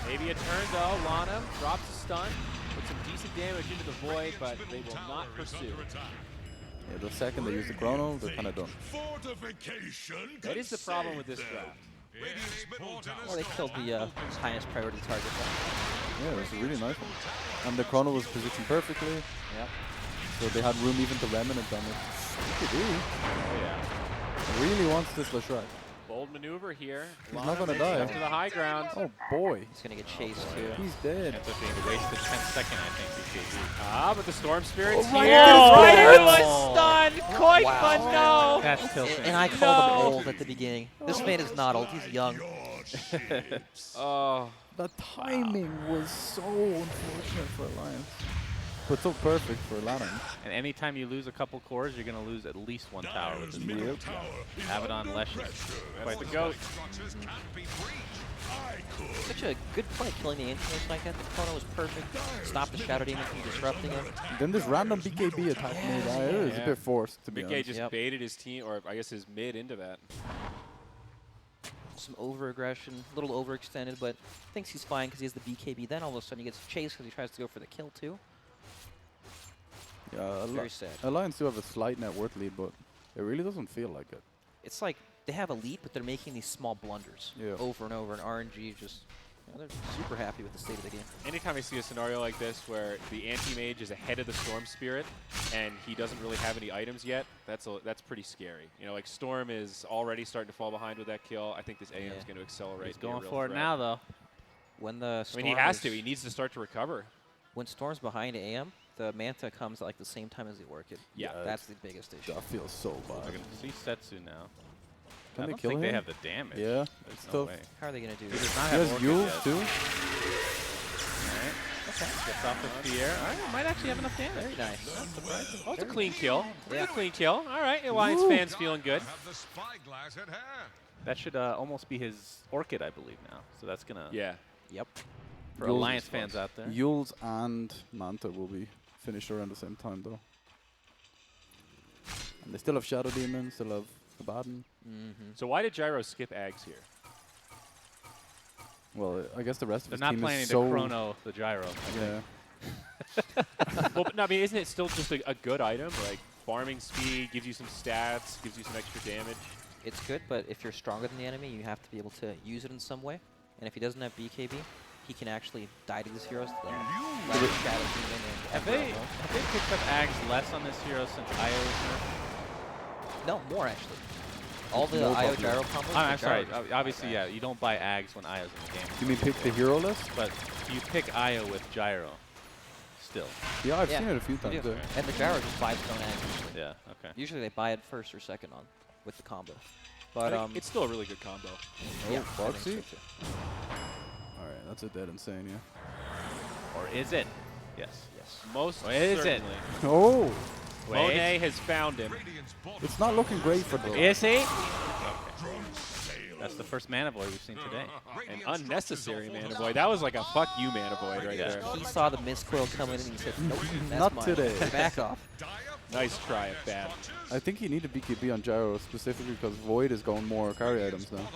Maybe a turn, though. Lana drops a stun. Put some decent damage into the Void, but they will not pursue. Yeah, the second they use the chrono, they're kind of done. Fortification. That is the problem with this draft. Well, they killed the highest priority target. Yeah, it was a really nice one. And the chrono was positioned perfectly, Yep. so they had room even to remnant damage. Look at you. Oh, yeah. Really wants this Leshrac. Bold maneuver here. He's not gonna die. Up to the high ground. Oh boy. He's going to get chased, too. He's dead. Ends up being a wasted 10-second, I think, BKB. Ah, but the Storm Spirit's right here. into his Ryder face. was stunned. Quite fun, no. That's tilting. And I called him old at the beginning. This man is not old. He's young. Oh. The timing was so unfortunate for Alliance. But so perfect for Lanham. And anytime you lose a couple cores, you're going to lose at least one tower with this build. Abaddon Lesh is quite the goat. Such a good play, killing the Infamous like that. The chrono was perfect. Stopped the Shadow Demon from disrupting him. Then this random BKB attack made it was a bit forced, to be Big K honest. just baited his team, or I guess his mid into that. Some over-aggression, a little overextended, but thinks he's fine because he has the BKB. Then all of a sudden he gets chased because he tries to go for the kill, too. Yeah, Very sad. Alliance do have a slight net worth lead, but it really doesn't feel like it. It's like they have a lead, but they're making these small blunders over and over, and RNG just, they're super happy with the state of the game. Anytime I see a scenario like this where the anti-mage is ahead of the Storm Spirit and he doesn't really have any items yet, that's pretty scary. You know, like Storm is already starting to fall behind with that kill. I think this AM is going to accelerate. He's going for it now, though. When the I mean, he has to. He needs to start to recover. When Storm's behind AM, the Manta comes at like the same time as the Orchid. Yeah. That's the biggest issue. That feels so We're bad. going to see Setsu now. Can I they don't kill think him? they have the damage. Yeah, There's it's no tough. way. How are they going to do He this? does not He have has Orchid Yule, yet. too. Alright. Okay. Gets off the fear. Alright, might actually have enough damage. Very nice. Oh, it's a clean kill. Yeah. It's a clean kill. All right, Alliance fans feeling good. That should almost be his Orchid, I believe, now. So that's going to, Yeah. Yep. for Yule's Alliance is fans out there. Yule's and Manta will be finished around the same time, though. And they still have Shadow Demon, still have Abaddon. So why did Gyro skip Ags here? Well, I guess the rest of They're his not team planning is to so... chrono the Gyro. Yeah. Well, but no, I mean, isn't it still just a good item? Like farming speed, gives you some stats, gives you some extra damage. It's good, but if you're stronger than the enemy, you have to be able to use it in some way. And if he doesn't have BKB, he can actually die to these heroes. Shadow Demon and Have they picked up Ags less on this hero since Io was nerfed? No, more actually. All the No IO popular. gyro combos. I'm the sorry. gyro just Obviously, buy yeah, back. you don't buy Ags when Io's in the game. You mean pick the hero list? But you pick Io with Gyro still. Yeah, I've Yeah, seen it a few They times. do. Yeah. And the gyro just buys its own egg usually. Yeah, okay. Usually they buy it first or second on with the combo. But It's still a really good combo. yeah, Oh, I think Foxy. so too. Alright, that's a dead insane, yeah. Or is it? Yes. Yes. Most Or is it? certainly. Oh! Monet has found him. It's not looking great for the... Is he? That's the first Mana Void we've seen today. An unnecessary Mana Void. That was like a fuck you Mana Void right Yeah. there. He saw the mist coil coming in and he said, nope, that's Not mine. today. Back off. Nice try at that. I think he needed BKB on Gyro specifically because Void is going more carry items now.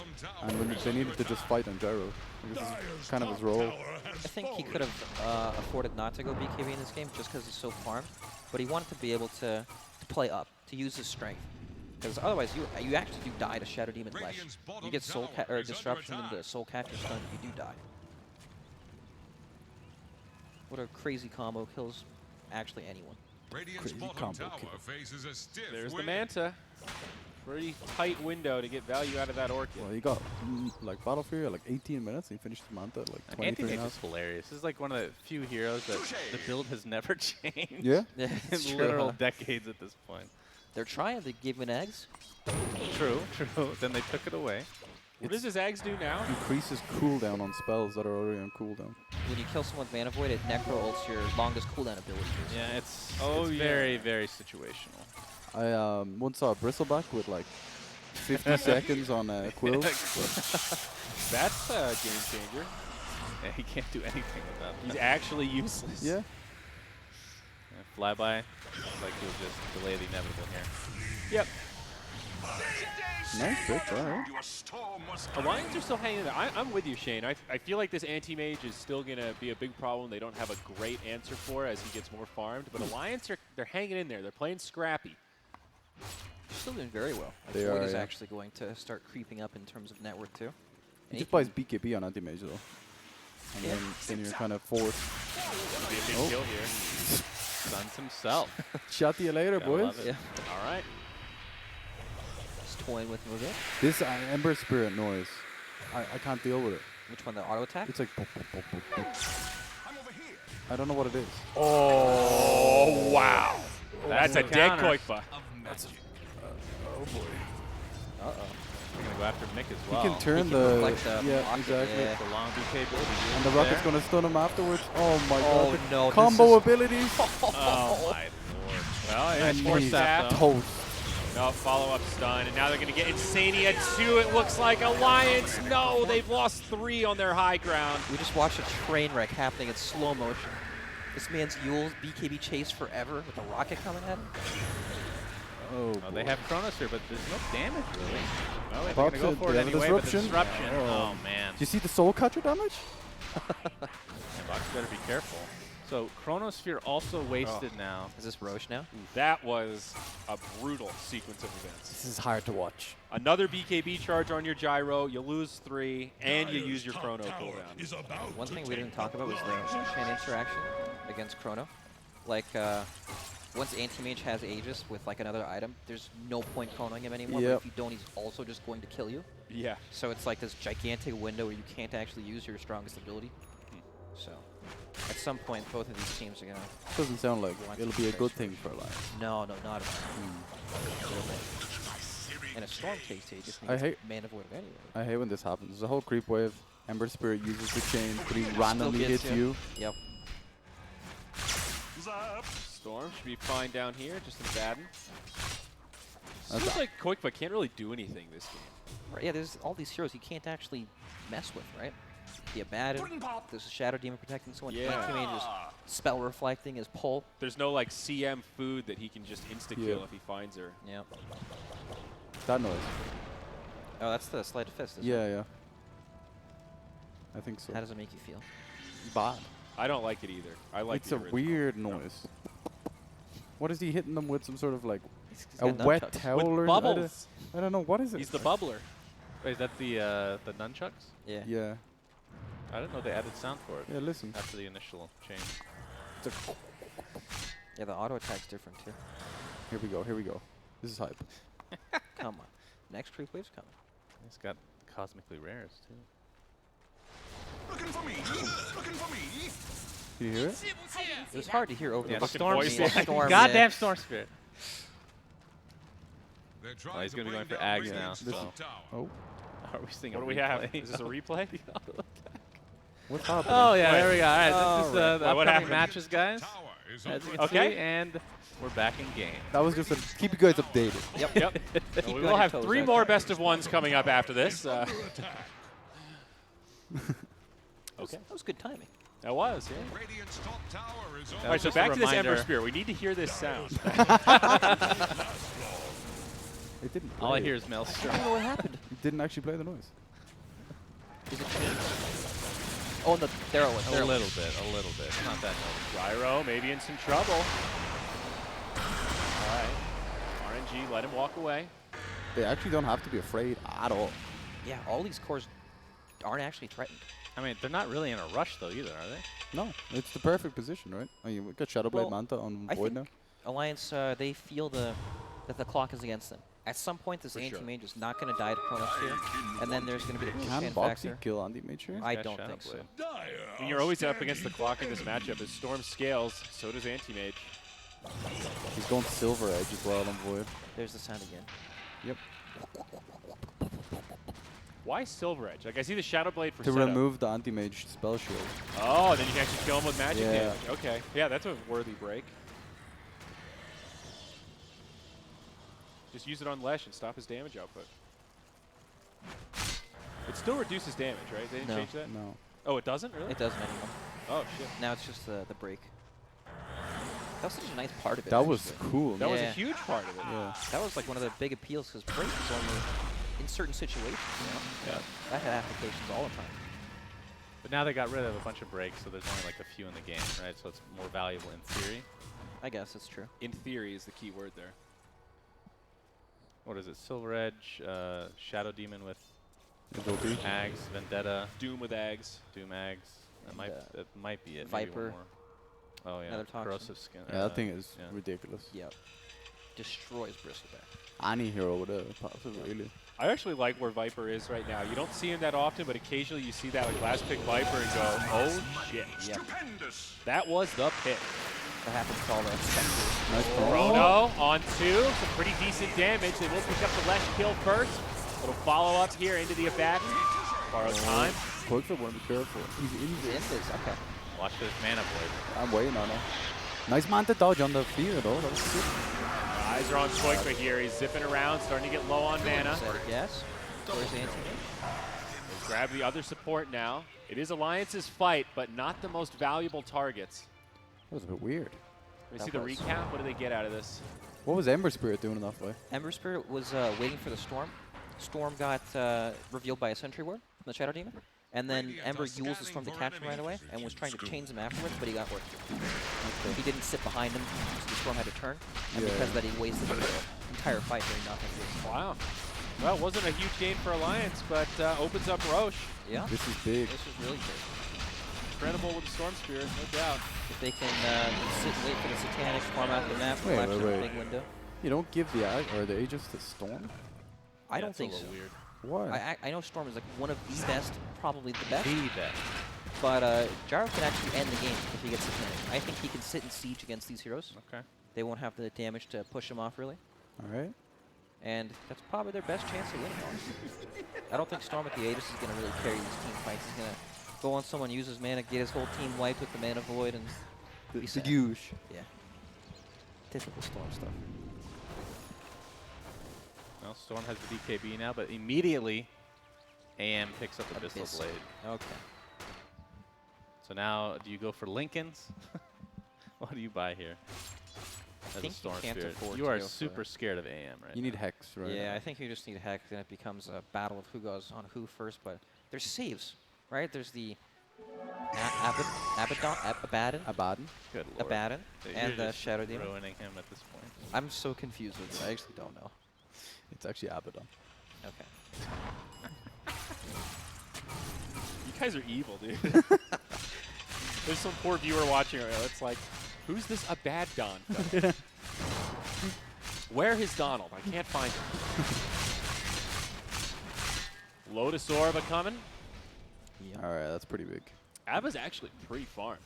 And when they needed to just fight on Gyro. This is kind of his role. I think he could have afforded not to go BKB in this game just because he's so farmed. But he wanted to be able to play up, to use his strength. Because otherwise, you actually do die to Shadow Demon Lesh. You get or Disruption into Soul Catcher stun, you do die. What a crazy combo, kills actually anyone. Crazy combo kill. There's the Manta. Pretty tight window to get value out of that Orchid. Well, he got like Battle Fury at like 18 minutes. And he finished the Manta at like 23 Anti-Mage and a is half. hilarious. This is like one of the few heroes that the build has never changed. Yeah? Yeah, it's In true, literal huh? decades at this point. They're trying to give him eggs. True. Then they took it away. What does his Ags do now? Increases cooldown on spells that are already on cooldown. When you kill someone with Mana Void, it necro ults your longest cooldown ability. Yeah, it's Oh, it's yeah. very, very situational. I once saw a Bristleback with like 50 seconds on a Quill. That's a game changer. Yeah, he can't do anything with that. He's actually useless. Yeah. Yeah, flyby. Looks like he'll just delay the inevitable here. Yep. Nice pick, alright. Alliance are still hanging there. I'm with you, Shane. I feel like this anti-mage is still going to be a big problem they don't have a great answer for as he gets more farmed. But Alliance, they're hanging in there. They're playing scrappy. They're still doing very well. They Void are, is yeah. actually going to start creeping up in terms of net worth too. He just buys BKB on anti-mage though. And Yeah. then you're kind of forced. Be a big Oh. kill here. Stuns himself. Chat to you later, Gotta boys. love it. Yeah. All right. toying with him a bit. This Ember Spirit noise, I can't deal with it. Which one, the auto attack? It's like boop, boop, boop, boop, boop. I don't know what it is. Oh, wow. That's a dead counter. Koikba. Oh boy. Uh-oh. We're going to go after Mick as He well. can turn He can the reflect the yeah rocket, exactly. yeah. The long BK ability. And the rocket's gonna stun him afterwards. Oh my Oh, god. The no, this combo is- abilities. Oh, my lord. Well, yeah, And it's force he's that, though. toast. No, follow-up stun, and now they're going to get Insania 2, it looks like. Alliance, no, they've lost 3 on their high ground. We just watched a train wreck happening in slow motion. This man's Yule's BKB chased forever with a rocket coming at him. Oh, Oh, they have Chronosphere, but there's no damage, really. Well, they're Pop going to go it, for they it have a anyway, but the disruption. disruption. Oh. Oh, man. Do you see the soul catcher damage? Yeah, Box better be careful. So Chronosphere also wasted now. Is this Roche now? That was a brutal sequence of events. This is hard to watch. Another BKB charge on your gyro, you lose 3, and you use your chrono cooldown. Is about One to thing we take didn't talk about was the chain interaction against Chrono. Like, once Anti-Mage has Aegis with like another item, there's no point chronoing him anymore. But Yep. if you don't, he's also just going to kill you. Yeah. So it's like this gigantic window where you can't actually use your strongest ability. So, at some point, both of these teams are gonna. Doesn't sound like Want it'll some be a good trace. thing for Alliance. No, not at all. And a Storm takes Aegis, I and hate- Man of Void anyway. I hate when this happens. There's a whole creep wave. Ember Spirit uses the chain, but he randomly gets hits you. you. Yep. Zap. Storm should be fine down here, just in Baden. That's Seems like Koikba can't really do anything this game. Right, yeah, there's all these heroes you can't actually mess with, right? The Abaddon, there's a Shadow Demon protecting someone. Yeah. Anti-Mage is spell reflecting his pull. There's no like CM food that he can just insta-kill Yeah. if he finds her. Yep. That noise. Oh, that's the Sleight of Fist, isn't Yeah, it? yeah. I think so. How does it make you feel? Bad. I don't like it either. I like It's the a original. weird noise. What is he hitting them with? Some sort of like He's a got wet nunchucks. towel With or bubbles. I don't know. What is it? He's the bubbler. Wait, is that the nunchucks? Yeah. Yeah. I didn't know they added sound for it Yeah, listen. after the initial change. It's a Yeah, the auto attack's different too. Here we go. Here we go. This is hype. Come on. Next creep wave's coming. It's got cosmically rares, too. Looking for me. Looking for me. Can you hear it? It was hard to hear over Yeah, the fucking Storm voice Spirit. line. Storm, Goddamn Storm Spirit. They're Oh, trying he's to going to be bring going for down Ags now. Radiant's So. top tower. Oh. Are we seeing What a do we have? replay? Is this a replay? What's happening? Oh, yeah, Wait. there we go. All right, this is Alright. the Wait, what upcoming happened? matches, guys. Tower is As under you can Okay. see, and we're back in game. That was just a keep you guys updated. Yep. Yep. Keep we you will on your have toes, 3 Zach. more best of ones coming up after this. under attack. Okay. That was good timing. That was, yeah. Radiant's top tower is All under right, so just a back to this Ember reminder. Spear. We need to hear this sound. It didn't. All I play. hear is Maelstrom. I don't know what happened. It didn't actually play the noise. Is it changed? Oh, no, there it was. A There it was. little bit. Not that noticeable. Gyro maybe in some trouble. All right. RNG, let him walk away. They actually don't have to be afraid at all. Yeah, all these cores aren't actually threatened. I mean, they're not really in a rush, though, either, are they? No, it's the perfect position, right? I mean, we got Shadowblade Well, Manta on I Void think now. Alliance, they feel that the clock is against them. At some point, this For sure. anti-mage is not going to die to Chronosphere, and then there's going to be the Can push-in Boxy factor. kill Andy Mage here? I Yeah, don't Shadow think so. Blade. Dire I mean, you're always up against the clock in this matchup. As Storm scales, so does Anti-Mage. He's going Silver Edge as well on Void. There's the sound again. Yep. Why Silver Edge? Like, I see the Shadow Blade for To setup. remove the Anti-Mage spell shield. Oh, then you can actually kill him with magic Yeah. damage. Okay. Yeah, that's a worthy break. Just use it on Lesh and stop his damage output. It still reduces damage, right? They didn't No. change that? No. Oh, it doesn't? Really? It doesn't anymore. Oh, shit. Now it's just the break. That was such a nice part of it. That was actually. cool. That was a Yeah. huge part of it. Yeah. That was like one of the big appeals because break is only in certain situations. You know, Yeah. that had applications all the time. But now they got rid of a bunch of breaks, so there's only like a few in the game, right? So it's more valuable in theory. I guess it's true. In theory is the key word there. What is it? Silver Edge, Shadow Demon with Ability. Ags, Vendetta, Doom with Ags. Doom Ags. That might be it. Maybe one Viper. more. Oh yeah, Another toxin. corrosive skin. Yeah, that thing is yeah. ridiculous. Yep. Destroys Bristleback. any hero with a passive, really. I actually like where Viper is right now. You don't see him that often, but occasionally you see that like last pick Viper and go, oh shit. Yep. Stupendous. That was the pick. That happens to all the specters. Nice throw. Chrono on 2, some pretty decent damage. They will pick up the Lesh kill first. Little follow up here into the Abaddon. Borrow time. Quickfoot, want to be careful. He's in He's in this. Okay. Watch this mana void. I'm waiting on him. Nice mounted dodge on the fear though. That was good. Eyes are on Koikba here. He's zipping around, starting to get low on mana. Yes. Where's the anti? We'll grab the other support now. It is Alliance's fight, but not the most valuable targets. That was a bit weird. Let me That see the was. recap. What do they get out of this? What was Ember Spirit doing in that fight? Ember Spirit was waiting for the Storm. Storm got revealed by a Sentry Ward from the Shadow Demon. And then Ember used the Storm to catch him right away and was trying to chain him afterwards, but he got worked. He didn't sit behind him, so the Storm had to turn. And because of that, he wasted the entire fight doing nothing. Wow. Well, it wasn't a huge gain for Alliance, but opens up Roche. Yeah. This is big. This is really big. Incredible with the Storm Spirit, no doubt. If they can sit and wait for the Satanic to farm out the map, Wait, flash wait, in a wait. big window. You don't give the Aegis to Storm? I Yeah, don't it's think a so. little weird. Why? I know Storm is like one of the best, probably the best. The best. But Gyro can actually end the game if he gets Satanic. I think he can sit and siege against these heroes. Okay. They won't have the damage to push him off, really. Alright. And that's probably their best chance of winning, honestly. I don't think Storm with the Aegis is going to really carry these team fights. He's going to go on someone, use his mana, get his whole team wiped with the mana void, and be The sad. huge. Yeah. Typical Storm stuff. Well, Storm has the DKB now, but immediately AM picks up Abyssal Abyssal. Blade. Okay. So now, do you go for Lincolns? What do you buy here? As a think you Storm can't Spirit. afford You to are go for super scared of AM, right? You need Hex, right? Yeah, I think you just need Hex, and it becomes a battle of who goes on who first. But there's saves, right? There's the Abaddon, Abaddon? Good lord. Abaddon, So and you're the just Shadow Demon. ruining him at this point. I'm so confused with it. I actually don't know. It's actually Abaddon. Okay. You guys are evil, dude. There's some poor viewer watching right now. It's like, who's this Abaddon? Where is Donald? I can't find him. Lotus Orba coming. Alright, that's pretty big. Abba's actually pretty farmed.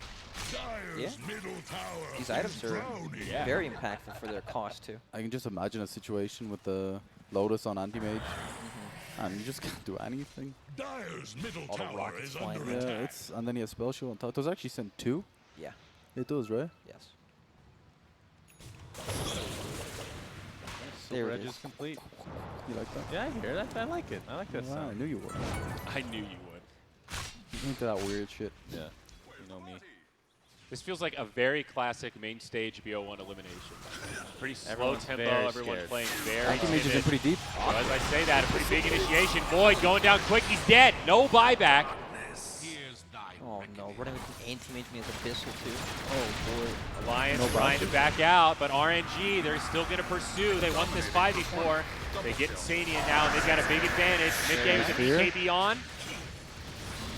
Yeah. These items are Yeah. very impactful for their cost too. I can just imagine a situation with the Lotus on anti-mage, and you just can't do anything. Dyer's middle All the tower rockets is flying under Yeah, attack. it's and then he has spell shield on top. Does it actually send 2? Yeah. It does, right? Yes. Silver There it Edge is. is complete. You like that? Yeah, I hear that. I like it. I like that Yeah, I sound. knew you would. I knew you would. You into that weird shit. Yeah, you know me. This feels like a very classic main stage BO1 elimination. Pretty slow Everyone's tempo, very everyone scared. playing very Anti-mage is in timid. pretty deep. Well, as I say that, a pretty big initiation. Void going down quick, he's dead. No buyback. Oh no, running with the anti-mage means Abyssal too. Oh boy. Alliance No trying to bounces. back out, but RNG, they're still going to pursue. They want this 5v4. They get Insanian now, and they've got a big advantage. Mid-game with the Fear. BKB on.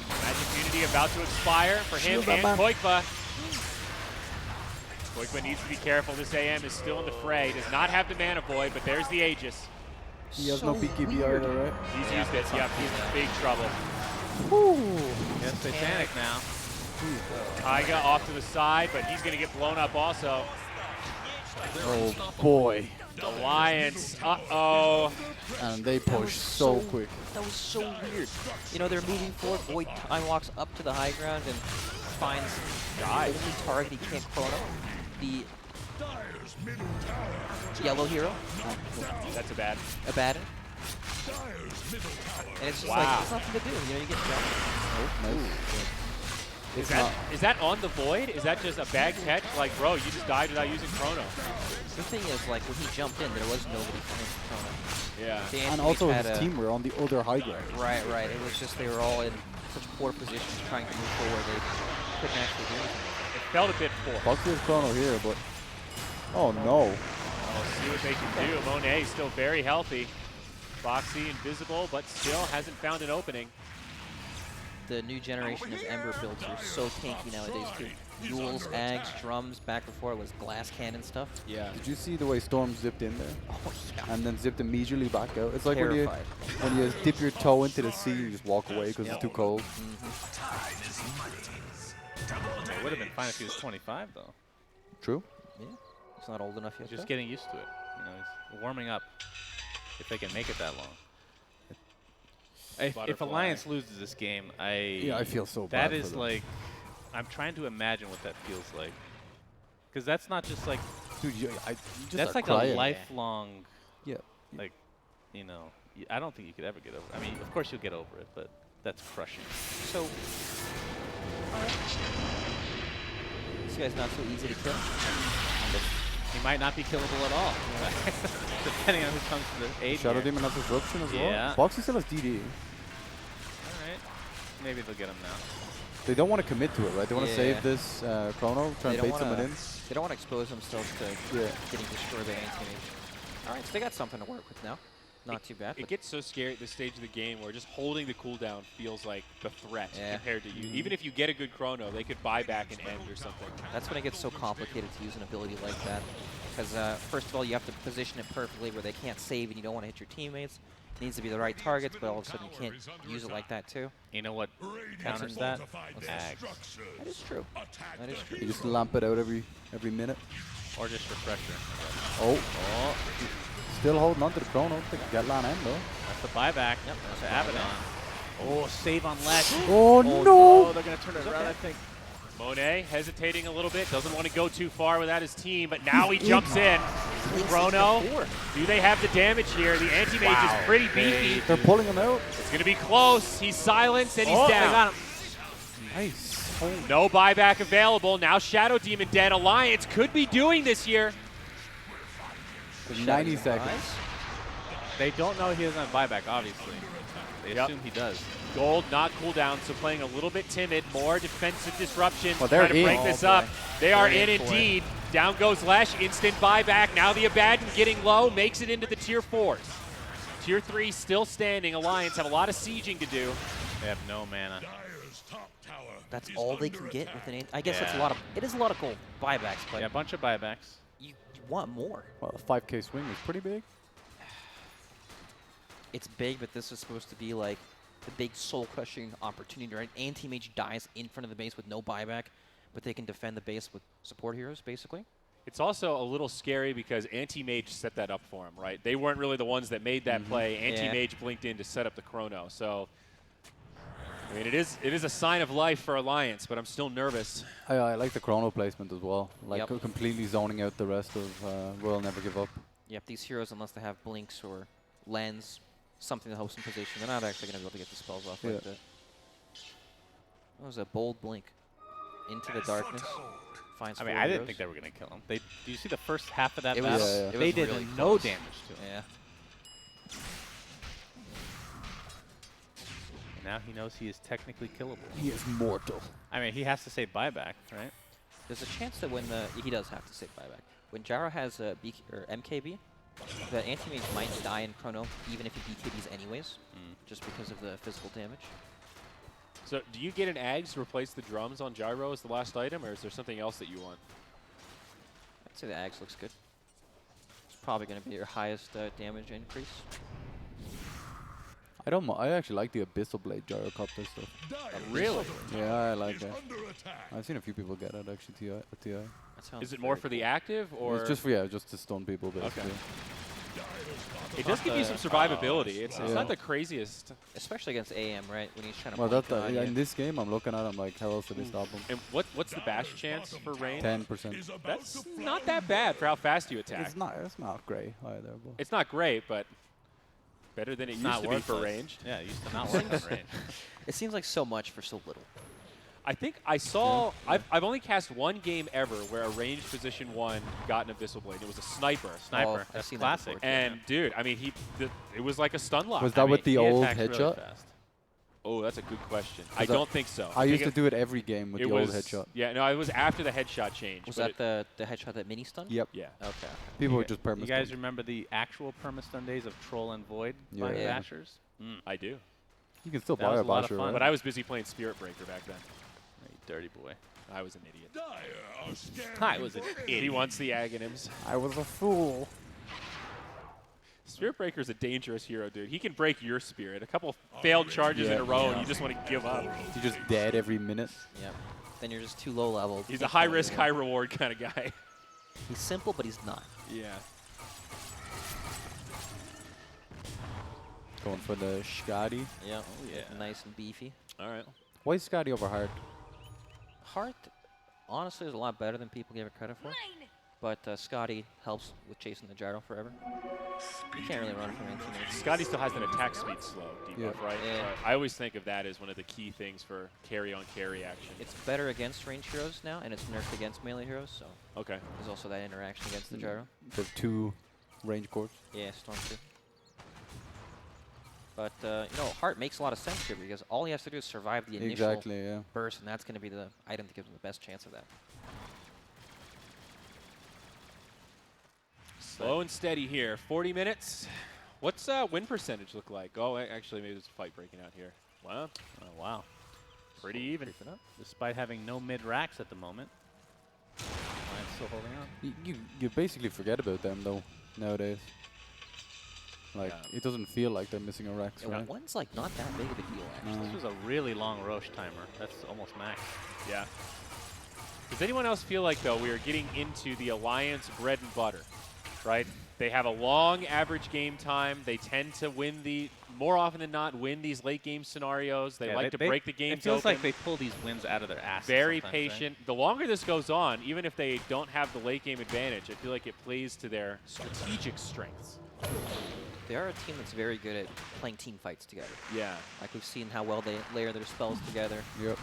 Magic Unity about to expire for him Shield that and man. Koikba. Koikba needs to be careful. This AM is still in the fray. Does not have the mana void, but there's the Aegis. He has no So BKB weird. either, right? He's used it. Yep, he's in big trouble. Yes, Satanic now. Taiga off to the side, but he's going to get blown up also. Oh boy. Alliance, uh-oh. And they push so quick. That was so weird. You know, they're moving forward. Void time walks up to the high ground and finds the only target he can't chrono. The yellow hero, That's a bad. Abaddon. And it's just Wow. like, it's nothing to do. You know, you get jumped. Nice. Is that on the void? Is that just a bad catch? Like, bro, you just died without using chrono. The thing is, like, when he jumped in, there was nobody for him to chrono. Yeah. The And anti-mage also had his a- team were on the other high ground. Right. It was just they were all in such poor positions trying to move forward. They couldn't actually do anything. It felt a bit forced. Foxy has chrono here, but oh no. We'll see what they can do. Monet is still very healthy. Foxy invisible, but still hasn't found an opening. The new generation of Ember builds are so tanky nowadays too. Duels, Ags, drums, back before it was glass cannon stuff. Yeah. Did you see the way Storm zipped in there? Oh, yeah. And then zipped immediately back out. It's like Terrified. when you dip your toe into the sea, you just walk away because it's too cold. It would have been fine if he was 25, though. True. Yeah. He's not old enough yet. Just though. getting used to it. You know, he's warming up. If they can make it that long. If Butterfly. Alliance loses this game, I feel so bad. that is for them. like, I'm trying to imagine what that feels like. Because that's not just like, Dude, you just that's are like crying. a lifelong, Yeah. like, you know, I don't think you could ever get over it. I mean, of course you'll get over it, but that's crushing. So, this guy's not so easy to kill. He might not be killable at all, depending on who comes to the aid. Shadow here. Demon has disruption as Yeah. well. Boxy still has DD. All right, maybe they'll get him now. They don't want to commit to it, right? They want to Yeah. save this chrono, try and bait someone in. They don't want to expose themselves to Yeah. getting destroyed by anti-mage. All right, so they got something to work with now. Not too bad. It but gets so scary at this stage of the game where just holding the cooldown feels like the threat Yeah. compared to you. Even if you get a good chrono, they could buy back an end or something. that's when it gets so complicated to use an ability like that. Because first of all, you have to position it perfectly where they can't save and you don't want to hit your teammates. It needs to be the right targets, but all of a sudden you can't use it like that too. You know what counters that? Ags. That is true. That is true. You just lamp it out every minute. Or just refresher. Oh, Oh, still holding on to the chrono. They can get Lan end though. that's the buyback. Yep, That's that's Abaddon. Oh, save on ledge. Oh, no! no! They're going to turn it around, I think. Monet hesitating a little bit, doesn't want to go too far without his team, but now he jumps in. Chrono, do they have the damage here? The anti-mage is pretty beefy. They're pulling him out. It's going to be close. He's silenced and he's Oh, down. they got him. Nice. No buyback available. Now Shadow Demon dead. Alliance could be doing this here. 90 seconds. They don't know he doesn't have buyback, obviously. They Yep. assume he does. Gold not cooldown, so playing a little bit timid. More defensive disruption. Well, they're trying to break in. this Oh, up. boy. They are They're in in for it. indeed. Down goes Lesh. Instant buyback. Now the Abaddon getting low. Makes it into the tier 4s. Tier 3 still standing. Alliance have a lot of sieging to do. They have no mana. That's all they can get with an. I guess that's a Yeah. lot of. It is a lot of gold buybacks, but Yeah, a bunch of buybacks. you want more. Well, a 5K swing is pretty big. It's big, but this is supposed to be like the big soul-crushing opportunity, right? Anti-mage dies in front of the base with no buyback, but they can defend the base with support heroes, basically. It's also a little scary because Anti-Mage set that up for him, right? They weren't really the ones that made that play. Anti-Mage blinked in to set up the chrono. So, I mean, it is a sign of life for Alliance, but I'm still nervous. I like the chrono placement as well. Like Yep. completely zoning out the rest of Royal Never Give Up. Yep, these heroes, unless they have blinks or lens, something that helps them position, they're not actually going to be able to get the spells off Yeah. like that. That was a bold blink. Into the darkness. Finds I mean, four I didn't heroes. think they were going to kill him. Do you see the first half of that It battle? was, Yeah, yeah. it They was did really no close. damage to him. Yeah. And now he knows he is technically killable. He is mortal. I mean, he has to say buyback, right? There's a chance that when he does have to save buyback. When Gyro has a or MKB, the anti-mage might die in chrono even if he BKBs anyways, just because of the physical damage. So, do you get an Ags to replace the drums on Gyro as the last item, or is there something else that you want? I'd say the Ags looks good. It's probably going to be your highest damage increase. I actually like the Abyssal Blade Gyrocopter stuff. Really? Yeah, I like that. I've seen a few people get it actually at TI. That sounds Is it more very for the cool. active, or It's just just to stun people basically. it does give you some survivability? It's Yeah. not the craziest. Especially against AM, right? When he's trying to Well, blink on you. in this game, I'm looking at him like, how else did they stop him? And what's the bash chance for range? 10%. That's not that bad for how fast you attack. It's not great either. But It's not great, but better than it It's used not to be for worthless. ranged. Yeah, it used to not work for range. It seems like so much for so little. I think I saw. I've only cast one game ever where a ranged position 1 got an Abyssal Blade. It was a sniper. Sniper, I've that's seen that classic. before, too. And dude, I mean, it was like a stun lock. Was that with the he old attacks really headshot? fast. Oh, that's a good question. I 'Cause don't think so. I used to think do it every game with it the old was, headshot. Yeah, no, it was after the headshot change. Was but that the headshot that mini stun? Yep. yeah. Okay. People You were gu- just You perma guys remember the actual perma-stun days of Troll and Void by Yeah. Yeah. Bashers? I do. You can still That buy was a a lot of basher, fun. right? But I was busy playing Spirit Breaker back then. You dirty boy. I was an idiot. I was an idiot. He wants the Aghanims. I was a fool. Spirit Breaker's a dangerous hero, dude. He can break your spirit. A couple failed charges in a row, and you just want to give up. He's just dead every minute. Yeah. Then you're just too low level. He's a high-risk, high-reward kind of guy. He's simple, but he's not. Yeah. Going for the Skadi. Yeah. Oh, yeah. Nice and beefy. All right. Why is Skadi over Heart? Heart, honestly, is a lot better than people give it credit for. But Scotty helps with chasing the gyro forever. You can't really run from 18 minutes. Scotty still has an attack speed slow debuff, Yeah. right? Yeah. I always think of that as one of the key things for carry-on-carry action. It's better against range heroes now, and it's nerfed against melee heroes, so Okay. there's also that interaction against the gyro. The 2 range cores. Yeah, Storm 2. But, you know, Heart makes a lot of sense here because all he has to do is survive the initial Exactly, yeah. burst, and that's going to be the item that gives him the best chance of that. Slow and steady here. 40 minutes. What's win percentage look like? Oh, actually, maybe there's a fight breaking out here. Wow. Oh, wow. Pretty even. Despite having no mid-racks at the moment. Lions still holding on. You basically forget about them, though, nowadays. Like, it doesn't feel like they're missing a Rex, And right? one's, like, not that big of a deal, actually. This was a really long Roche timer. That's almost max. Yeah. Does anyone else feel like, though, we are getting into the Alliance bread and butter, right? They have a long average game time. They tend to win more often than not, win these late game scenarios. They like to break the games It feels open. like they pull these wins out of their ass. Very patient. The longer this goes on, even if they don't have the late game advantage, I feel like it plays to their strategic strengths. They are a team that's very good at playing team fights together. Yeah. Like, we've seen how well they layer their spells together. Yep.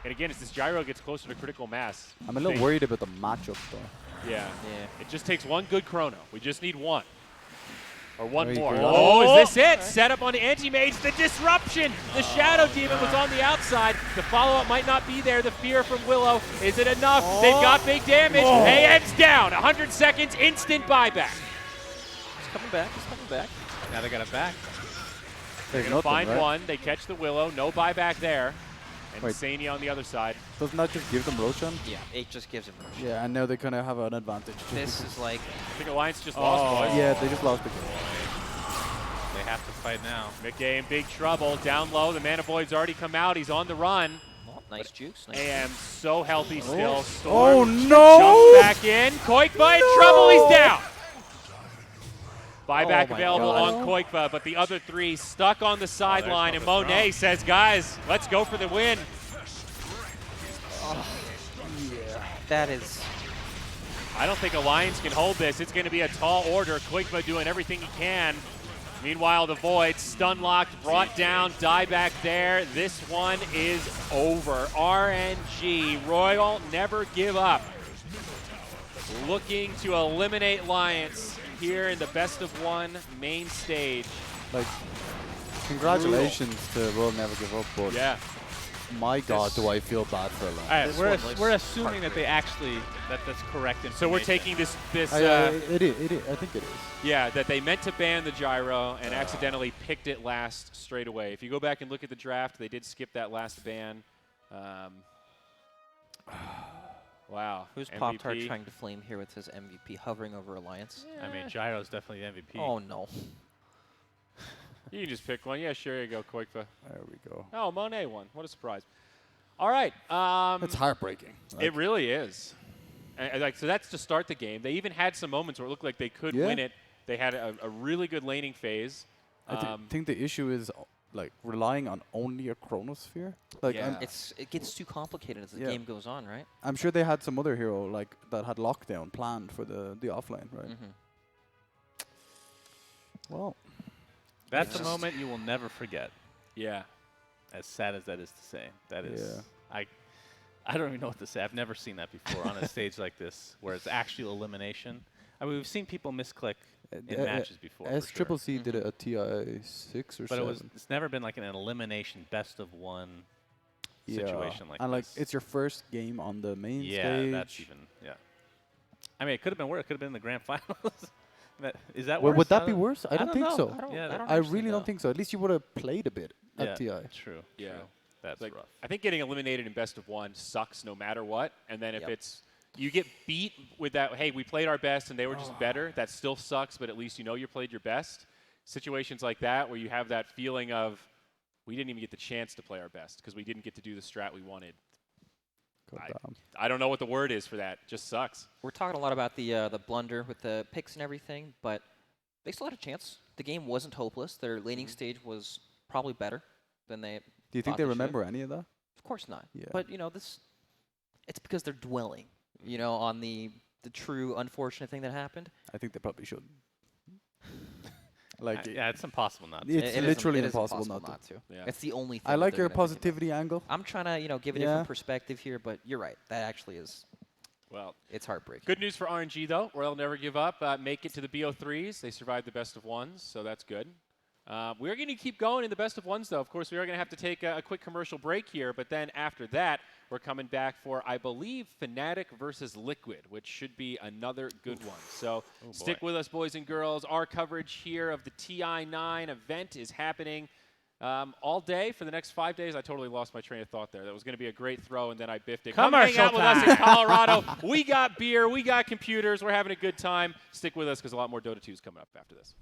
And again, as this gyro gets closer to critical mass. I'm a little worried about the matchup, though. Yeah. Yeah. It just takes one good chrono. We just need one. Or one There you more. go. Oh, is this it? Set up on the Anti-Mage. The disruption. The Shadow Demon was on the outside. The follow-up might not be there. The fear from Willow. Is it enough? They've got big damage. AM's down. 100 seconds. Instant buyback. He's coming back. He's coming back. Now they got it back. There's They're going to nothing, find right? one. They catch the Willow. No buyback there. And Wait. Sania on the other side. Doesn't that just give them Roshan? Yeah, it just gives him Roche. Yeah, and now they kind of have an advantage. This is like, I think Alliance just lost, boys. Yeah, they just lost the game. They have to fight now. McKay in big trouble. Down low. The Mana Void's already come out. He's on the run. well, nice jukes. Nice AM so healthy still. Storm Oh, no! jumps back in. Koikva in trouble. He's down. Buyback Oh my available God. on Koikva, but the other three stuck on the sideline. And Monet says, guys, let's go for the win. That is, I don't think Alliance can hold this. It's going to be a tall order. Koikva doing everything he can. Meanwhile, the Void, stun locked, brought down, die back there. This one is over. RNG, Royal, never give up. Looking to eliminate Alliance here in the best of one main stage. Like, congratulations to Will Never Give Up, but Yeah. my God, do I feel bad for Alliance. All right, This we're, one looks we're assuming that they actually, that's correct information. So we're taking this It is. I think it is. yeah, that they meant to ban the gyro and accidentally picked it last straight away. If you go back and look at the draft, they did skip that last ban. Wow. who's MVP. Pop-Tart trying to flame here with his MVP hovering over Alliance? I mean, Gyro's definitely the MVP. Oh, no. You can just pick one. Yeah, sure, you go, Koikva. There we go. Oh, Monet won. What a surprise. All right. It's heartbreaking. It really is. And, like, so that's to start the game. They even had some moments where it looked like they could win it. They had a really good laning phase. I think the issue is like relying on only a Chronosphere. Like, Yeah. It gets too complicated as the Yeah. game goes on, right? I'm sure they had some other hero like that had lockdown planned for the offline, right? Mm-hmm. Well, That's a moment you will never forget. Yeah. As sad as that is to say. That is, Yeah. I don't even know what to say. I've never seen that before on a stage like this where it's actual elimination. I mean, we've seen people misclick in matches before. for sure. SCCC did it at TI6 or But 7. it's never been like an elimination best of one situation like and like this. it's your first game on the main yeah, stage. that's even, yeah. I mean, it could have been worse. It could have been in the grand finals. Is that Well, worse? would that I be don't- worse? I don't think know. so. Yeah, I really don't think so. At least you would have played a bit yeah, at TI. True. Yeah. True. That's like, rough. I think getting eliminated in best of 1 sucks no matter what. And then if Yep. it's you get beat with that, hey, we played our best and they were just better, that still sucks, but at least you know you played your best. Situations like that where you have that feeling of we didn't even get the chance to play our best because we didn't get to do the strat we wanted. I don't know what the word is for that. Just sucks. We're talking a lot about the blunder with the picks and everything, but they still had a chance. The game wasn't hopeless. Their laning stage was probably better than they. Do you think they remember any of that? Of course not. Yeah. But you know this. It's because they're dwelling, you know, on the true unfortunate thing that happened. I think they probably should. Like, Yeah, it's impossible not to. it's It is literally it is impossible not to. to. Yeah. It's the only thing. I that like they're your gonna think about. positivity angle. I'm trying to, you know, give a Yeah. different perspective here, but you're right. That actually is. Well, It's heartbreaking. good news for RNG, though. Royal never give up. Make it to the BO3s. They survived the best of 1s, so that's good. We're going to keep going in the best of 1s, though. Of course, we are going to have to take a quick commercial break here, but then after that, we're coming back for, I believe, Fnatic versus Liquid, which should be another good one. So stick with us, boys and girls. Our coverage here of the TI9 event is happening all day for the next 5 days. I totally lost my train of thought there. That was going to be a great throw, and then I biffed it. Come hang out with us in Colorado. We got beer. We got computers. We're having a good time. Stick with us because a lot more Dota 2 is coming up after this.